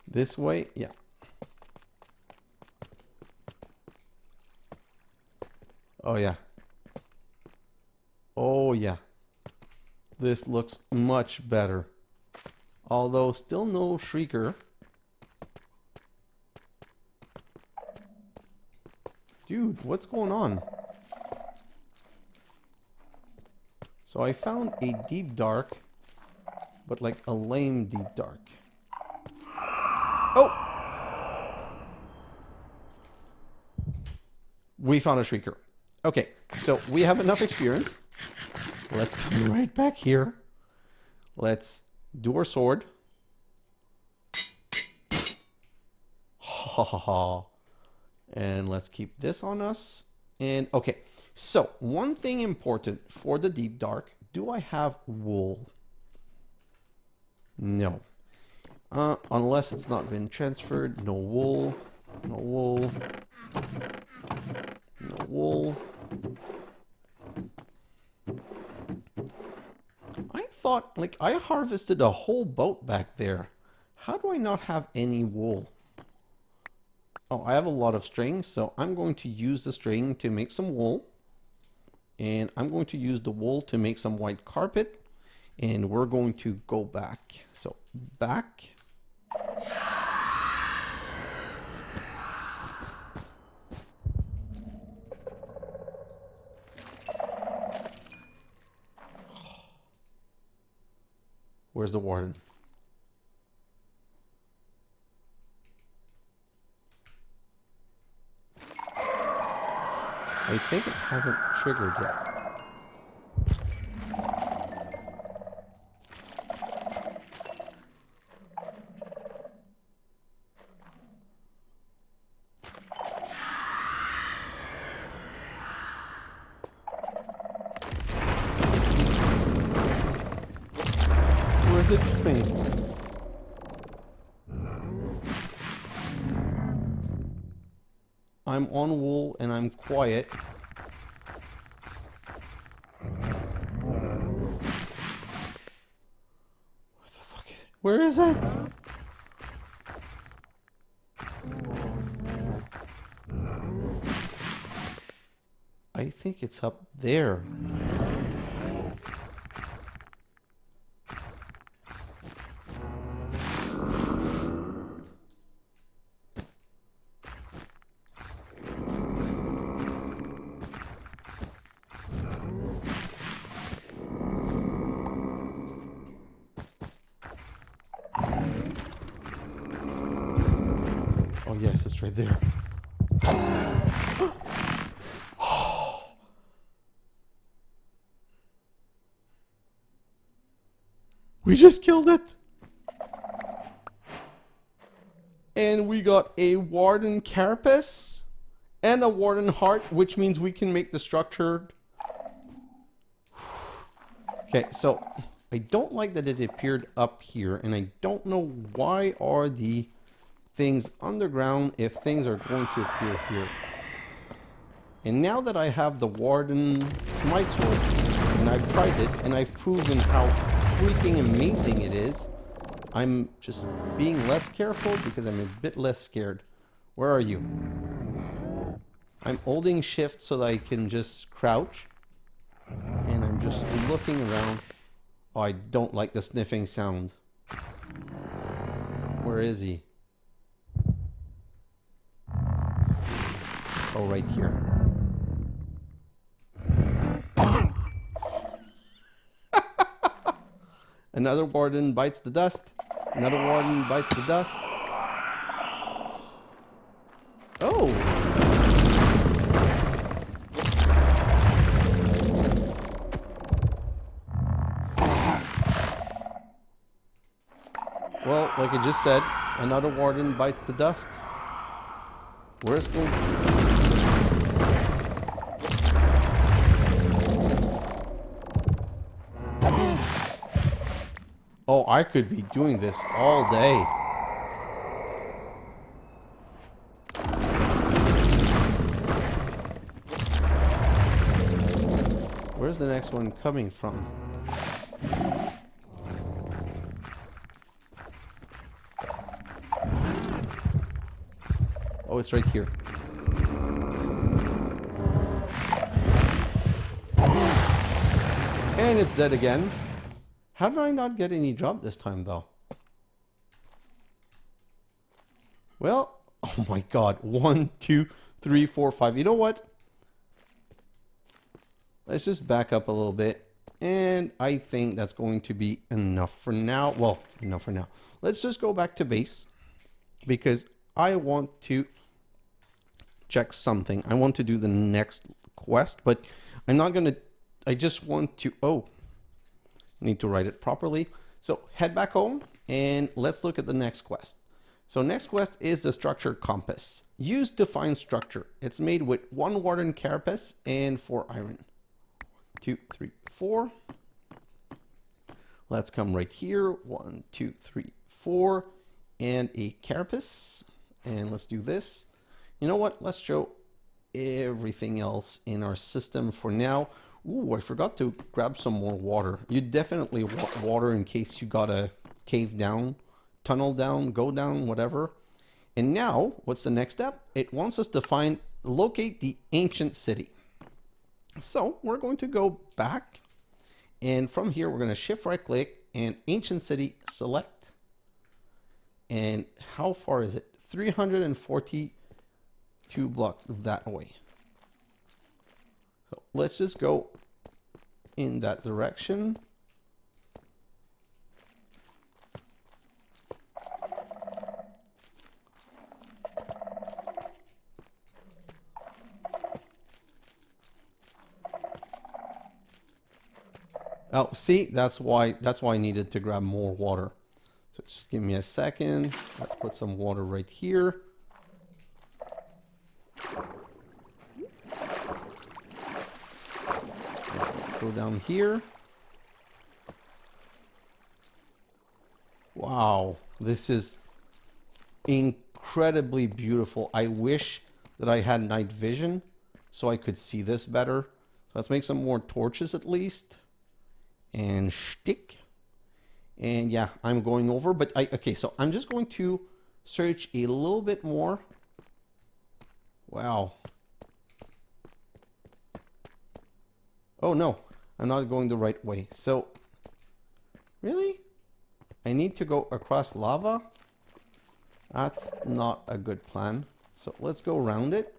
This way, yeah. Oh yeah. Oh yeah. This looks much better. Although still no shrieker. Dude. Dude, what's going on? So I found a deep dark, but like a lame deep dark. Oh! We found a shrieker. Okay, so we have enough experience. Let's come right back here. Let's do our sword. Ha ha ha. And let's keep this on us. And okay, so one thing important for the deep dark. Do I have wool? No. Unless it's not been transferred. No wool. No wool. No wool. I thought, like, I harvested a whole boat back there. How do I not have any wool? Oh, I have a lot of string, so I'm going to use the string to make some wool. And I'm going to use the wool to make some white carpet. And we're going to go back. So, back. Where's the warden? I think it hasn't triggered yet. Where's it coming? I'm on wool and I'm quiet. What the fuck is it? Where is it? I think it's up there. Oh yes, it's right there. We just killed it. And we got a warden carapace and a warden heart, which means we can make the structure. Okay, so I don't like that it appeared up here, and I don't know why are the things underground if things are going to appear here. And now that I have the warden smite sword, and I've tried it, and I've proven how freaking amazing it is, I'm just being less careful because I'm a bit less scared. Where are you? I'm holding shift so that I can just crouch. And I'm just looking around. Oh, I don't like the sniffing sound. Where is he? Oh, right here. Another warden bites the dust. Another warden bites the dust. Oh! Well, like I just said, another warden bites the dust. Where's going? Oh, I could be doing this all day. Where's the next one coming from? Oh, it's right here. And it's dead again. How did I not get any drop this time, though? Well, oh my god. 1, 2, 3, 4, 5. You know what? Let's just back up a little bit. And I think that's going to be enough for now. Well, enough for now. Let's just go back to base because I want to check something. I want to do the next quest, but I'm not going to, I just want to, I need to write it properly. So head back home and let's look at the next quest. So next quest is the structured compass. Used to find structure. It's made with 1 warden carapace and 4 iron. 2, 3, 4. Let's come right here. 1, 2, 3, 4. And a carapace. And let's do this. You know what? Let's show everything else in our system for now. Ooh, I forgot to grab some more water. You definitely want water in case you gotta cave down, tunnel down, go down, whatever. And now, what's the next step? It wants us to locate the ancient city. So we're going to go back, and from here we're going to shift right click and ancient city select. And how far is it? 342 blocks that way. So let's just go in that direction. Oh, see, that's why I needed to grab more water. So just give me a second. Let's put some water right here. Let's go down here. Wow, this is incredibly beautiful. I wish that I had night vision so I could see this better. So let's make some more torches at least. And stick. And yeah, I'm going over, but okay, so I'm just going to search a little bit more. Wow. Oh no, I'm not going the right way. So, really? I need to go across lava? That's not a good plan. So let's go around it.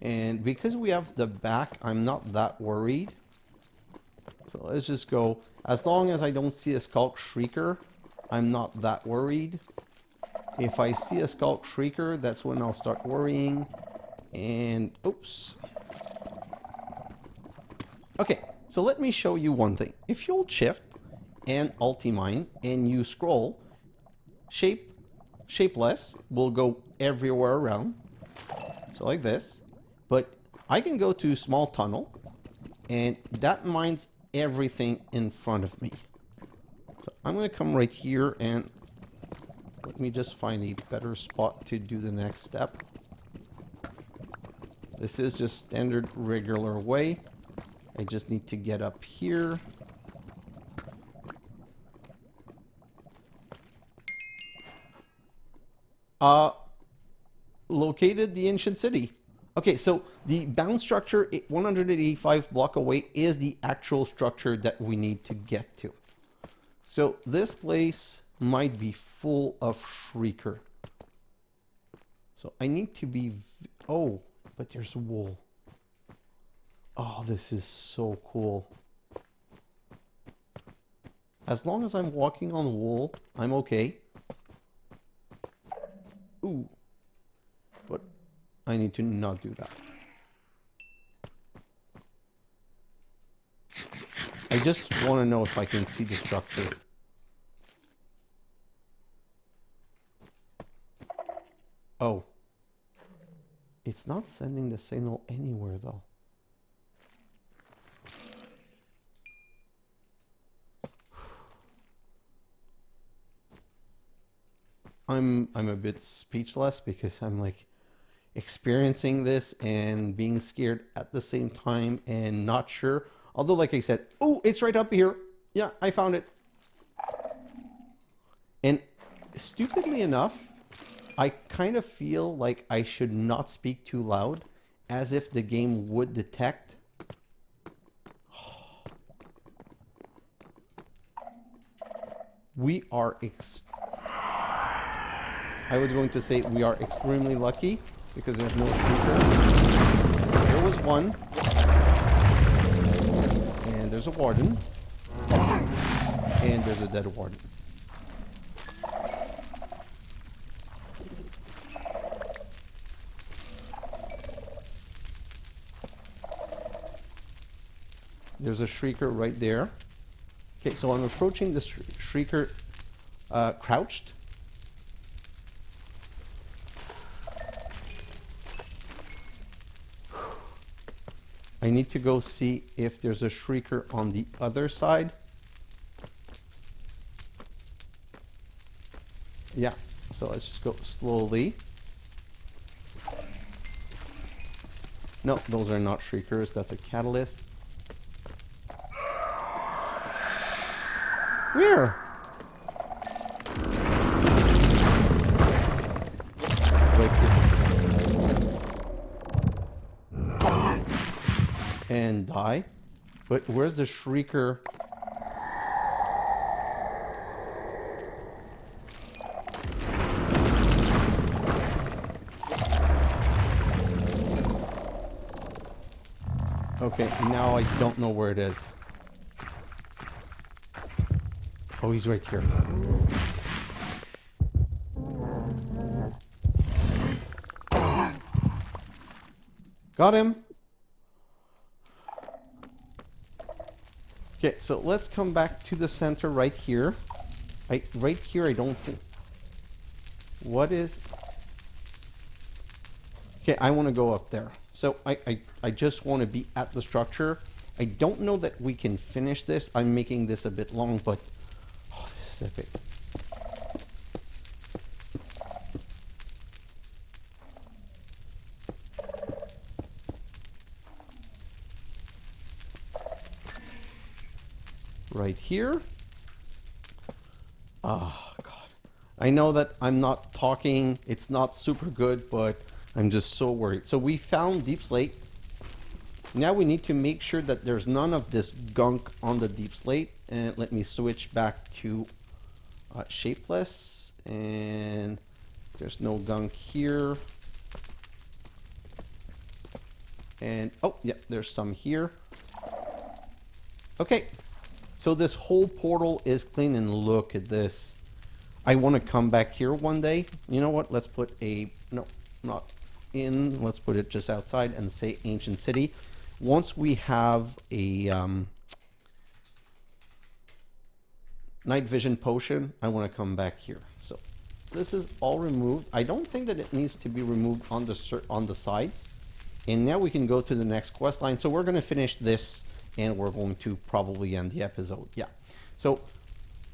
And because we have the back, I'm not that worried. So let's just go. As long as I don't see a Skulk Shrieker, I'm not that worried. If I see a Skulk Shrieker, that's when I'll start worrying. And, oops. Okay, so let me show you one thing. If you hold Shift and Ultimine and you scroll, shapeless will go everywhere around. So like this. But I can go to small tunnel and that mines everything in front of me. So I'm going to come right here and let me just find a better spot to do the next step. This is just standard regular way. I just need to get up here. Located the ancient city. Okay, so the bound structure 185 block away is the actual structure that we need to get to. So this place might be full of Shrieker. So I need to be... Oh, but there's wool. Oh, this is so cool. As long as I'm walking on wool, I'm okay. Ooh. But I need to not do that. I just want to know if I can see the structure. Oh. It's not sending the signal anywhere though. I'm a bit speechless because I'm like experiencing this and being scared at the same time and not sure. Although, like I said, oh, it's right up here. Yeah, I found it. And stupidly enough, I kind of feel like I should not speak too loud, as if the game would detect. I was going to say we are extremely lucky, because there's no shrieker. There was one. And there's a warden. And there's a dead warden. There's a shrieker right there. Okay, so I'm approaching the shrieker crouched. I need to go see if there's a shrieker on the other side. Yeah, so let's just go slowly. No, those are not shriekers, that's a catalyst. Where? Right here. And die. But where's the shrieker? Okay, now I don't know where it is. Oh, he's right here. Got him. Okay, so let's come back to the center right here. Right here, I don't think... What is... Okay, I want to go up there. So I just want to be at the structure. I don't know that we can finish this. I'm making this a bit long, but... Oh, this is epic. Right here. Oh, God. I know that I'm not talking. It's not super good, but I'm just so worried. So we found deep slate. Now we need to make sure that there's none of this gunk on the deep slate. And let me switch back to shapeless. And there's no gunk here. And, oh, yeah, there's some here. Okay. So this whole portal is clean, and look at this. I want to come back here one day. You know what? Let's put a... No, not in. Let's put it just outside and say Ancient City. Once we have a night vision potion, I want to come back here. So this is all removed. I don't think that it needs to be removed on the sides. And now we can go to the next quest line. So we're going to finish this, and we're going to probably end the episode. Yeah. So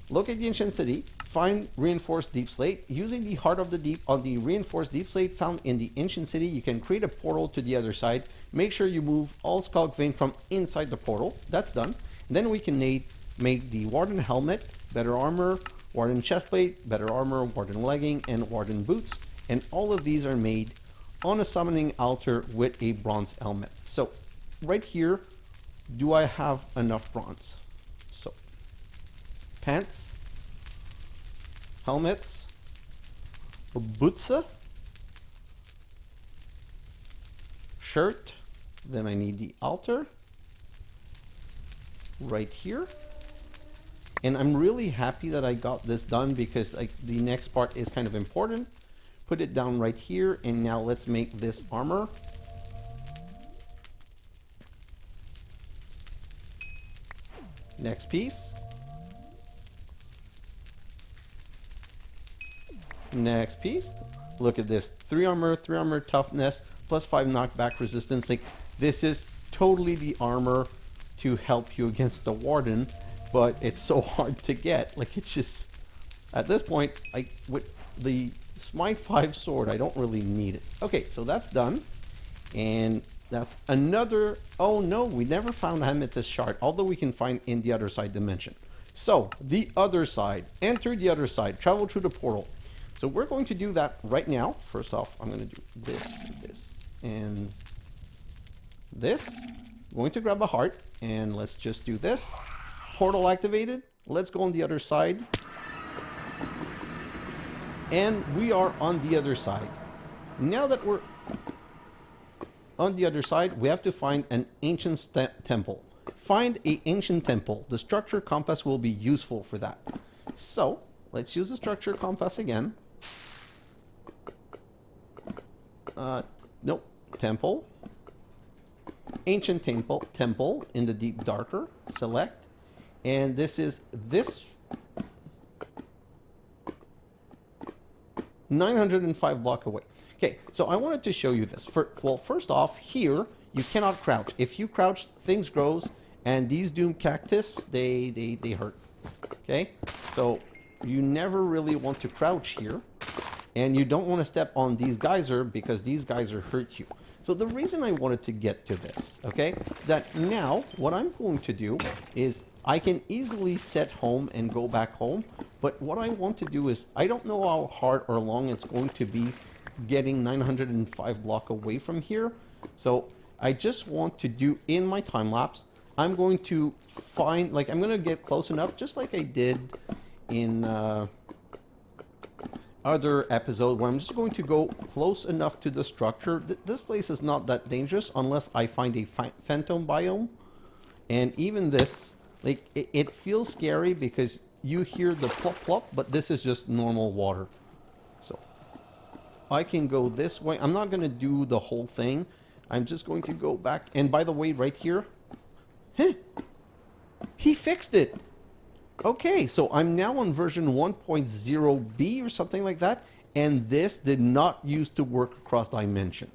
look at the Ancient City. Find reinforced deep slate. Using the Heart of the Deep on the reinforced deep slate found in the Ancient City, you can create a portal to the other side. Make sure you move all Skulk Vein from inside the portal. That's done. Then we can make the Warden Helmet, Better Armor, Warden Chestplate, Better Armor, Warden Legging, and Warden Boots. And all of these are made on a summoning altar with a bronze helmet. So right here, do I have enough bronze? So pants, helmets, boots, shirt, then I need the altar right here. And I'm really happy that I got this done, because the next part is kind of important. Put it down right here, and now let's make this armor. Next piece. Next piece. Look at this. 3 armor toughness, plus 5 knockback resistance. Like, this is totally the armor to help you against the Warden, but it's so hard to get. Like, it's just... At this point, with the Smite 5 sword, I don't really need it. Okay, so that's done. And that's another... Oh no, we never found Amethyst Shard, although we can find in the other side dimension. So, the other side. Enter the other side. Travel through the portal. So we're going to do that right now. First off, I'm going to do this, and this. I'm going to grab a heart, and let's just do this. Portal activated. Let's go on the other side. And we are on the other side. Now that we're On the other side, we have to find an ancient temple. Find an ancient temple. The structure compass will be useful for that. So, let's use the structure compass again. Nope. Temple. Ancient temple in the deep darker. Select. And this is this 905 block away. Okay, so I wanted to show you this. Well, first off, here, you cannot crouch. If you crouch, things grows, and these doom cactus, they hurt. Okay, so you never really want to crouch here, and you don't want to step on these geyser because these geyser hurt you. So the reason I wanted to get to this, okay, is that now what I'm going to do is I can easily set home and go back home, but what I want to do is, I don't know how hard or long it's going to be getting 905 block away from here. So I just want to do in my time lapse, I'm going to find, like, I'm going to get close enough, just like I did in other episode, where I'm just going to go close enough to the structure. This place is not that dangerous unless I find a phantom biome. And even this, like, it feels scary because you hear the plop plop, but this is just normal water. So I can go this way. I'm not going to do the whole thing. I'm just going to go back. And by the way, right here, he fixed it. Okay, so I'm now on version 1.0b or something like that. And this did not used to work across dimension.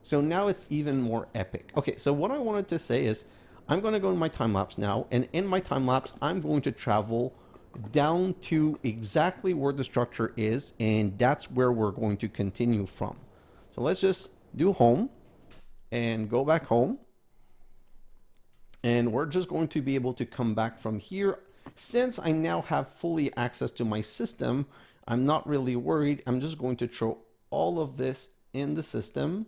So now it's even more epic. Okay, so what I wanted to say is, I'm going to go in my time lapse now. And in my time lapse, I'm going to travel down to exactly where the structure is, and that's where we're going to continue from. So let's just do home and go back home, and we're just going to be able to come back from here. Since I now have fully access to my system, I'm not really worried. I'm just going to throw all of this in the system.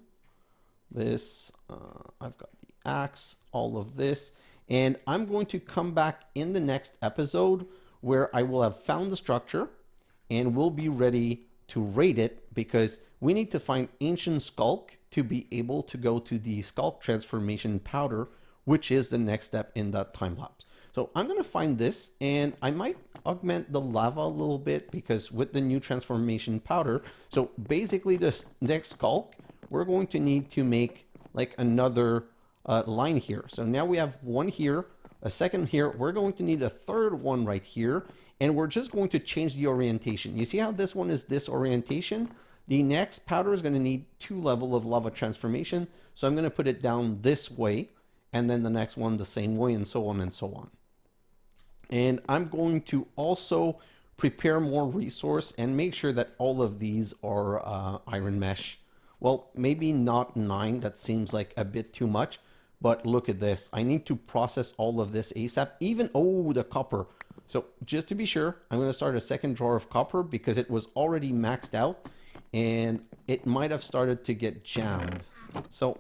This I've got the axe, all of this, and I'm going to come back in the next episode where I will have found the structure and we'll be ready to raid it, because we need to find ancient skulk to be able to go to the skulk transformation powder, which is the next step in that time lapse. So I'm going to find this, and I might augment the lava a little bit because with the new transformation powder. So basically this next skulk, we're going to need to make like another line here. So now we have one here, a second here. We're going to need a third one right here, and we're just going to change the orientation. You see how this one is this orientation? The next powder is going to need 2 levels of lava transformation. So I'm going to put it down this way, and then the next one the same way, and so on and so on. And I'm going to also prepare more resource and make sure that all of these are iron mesh. Well, maybe not 9. That seems like a bit too much. But look at this. I need to process all of this ASAP. Even, oh, the copper. So just to be sure, I'm going to start a second drawer of copper because it was already maxed out and it might have started to get jammed. So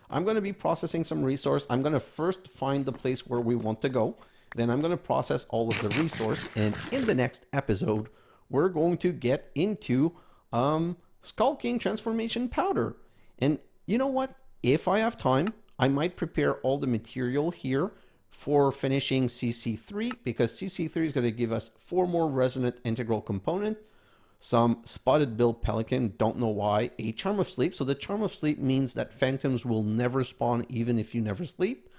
I'm going to be processing some resource. I'm going to first find the place where we want to go. Then I'm going to process all of the resource. And in the next episode, we're going to get into Skull King transformation powder. And you know what? If I have time, I might prepare all the material here for finishing CC3, because CC3 is going to give us 4 more resonant integral component, some spotted bill pelican, don't know why, a charm of sleep. So the charm of sleep means that phantoms will never spawn even if you never sleep.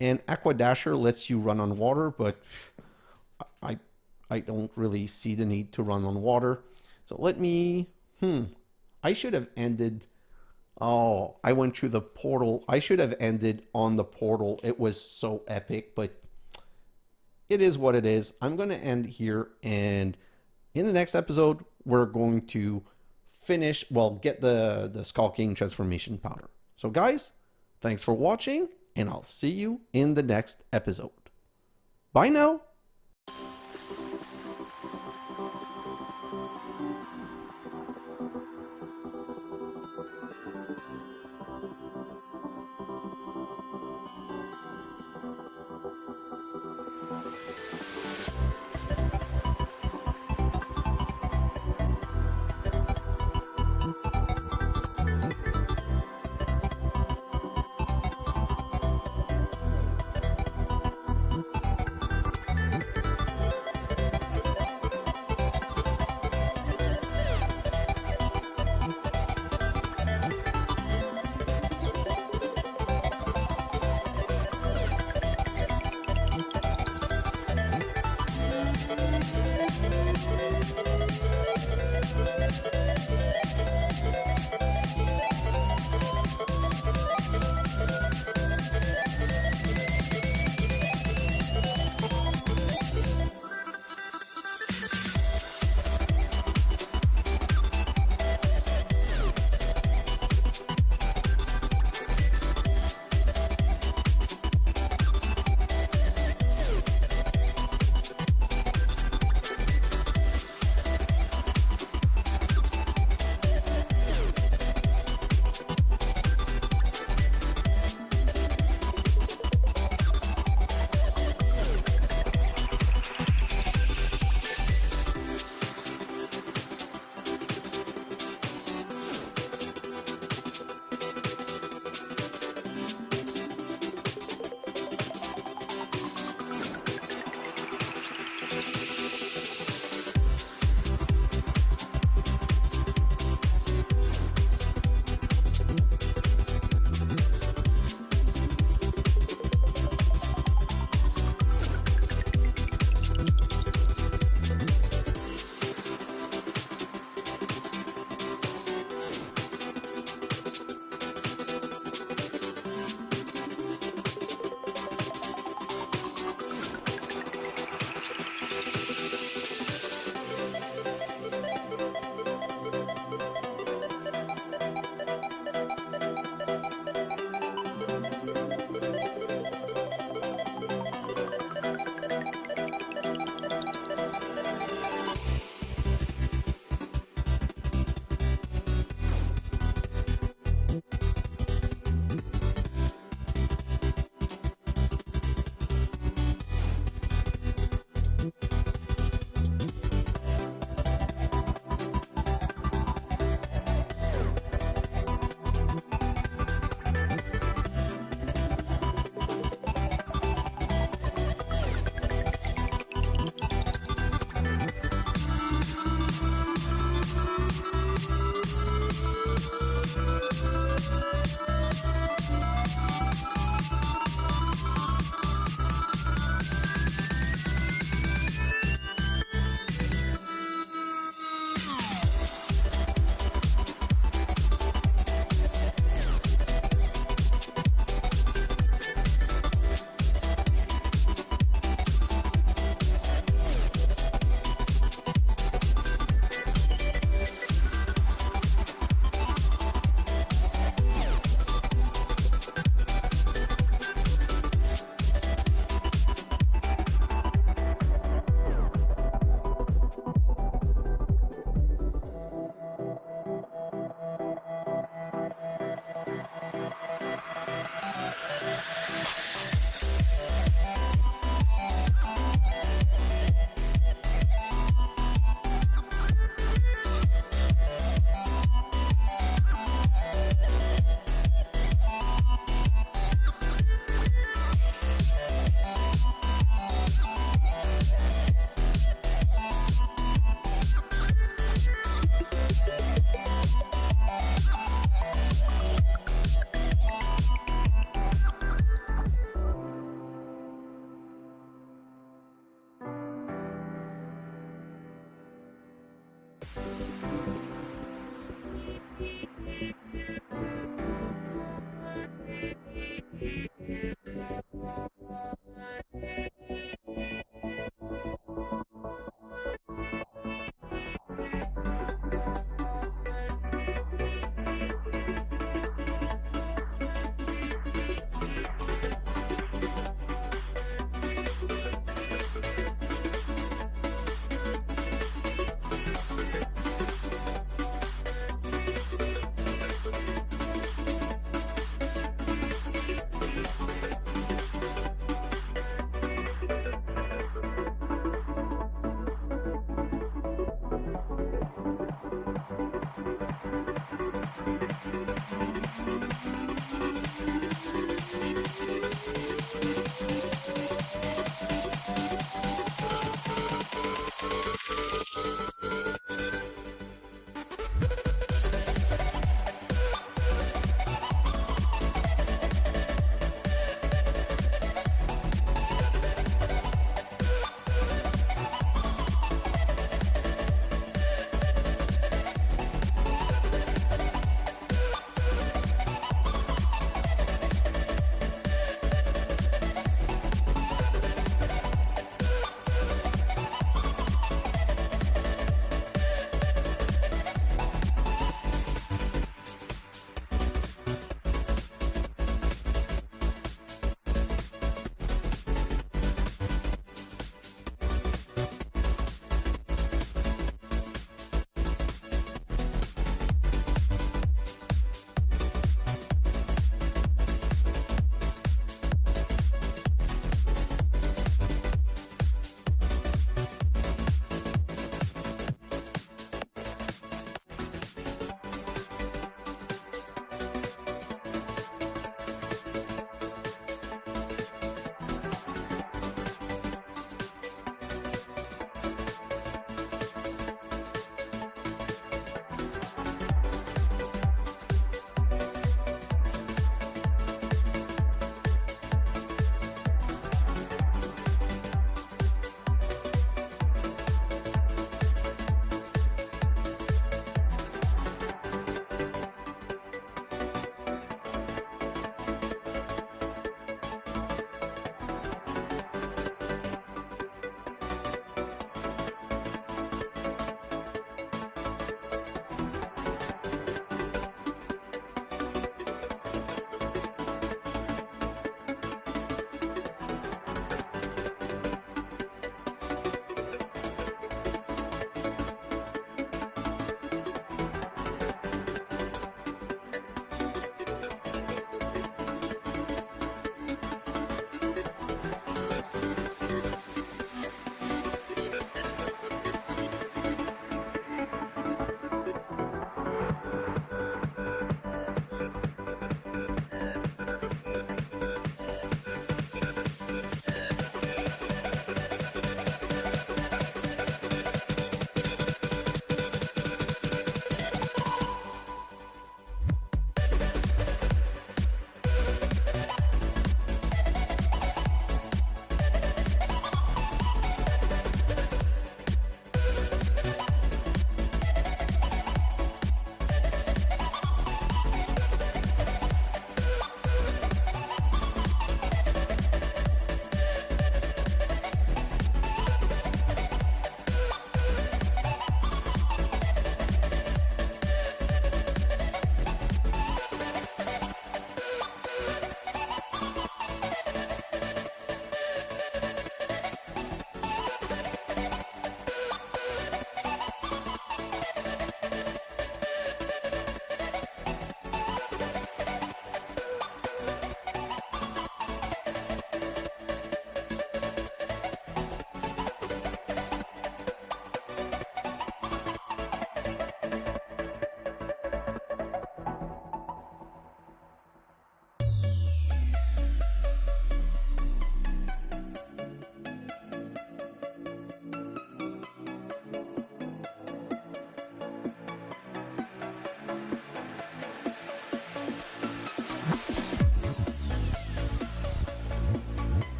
And Aqua Dasher lets you run on water, but I don't really see the need to run on water. So let me, I should have ended. Oh, I went through the portal. I should have ended on the portal. It was so epic, but it is what it is. I'm going to end here, and in the next episode, we're going to finish, well, get the Skull King transformation powder. So guys, thanks for watching, and I'll see you in the next episode. Bye now.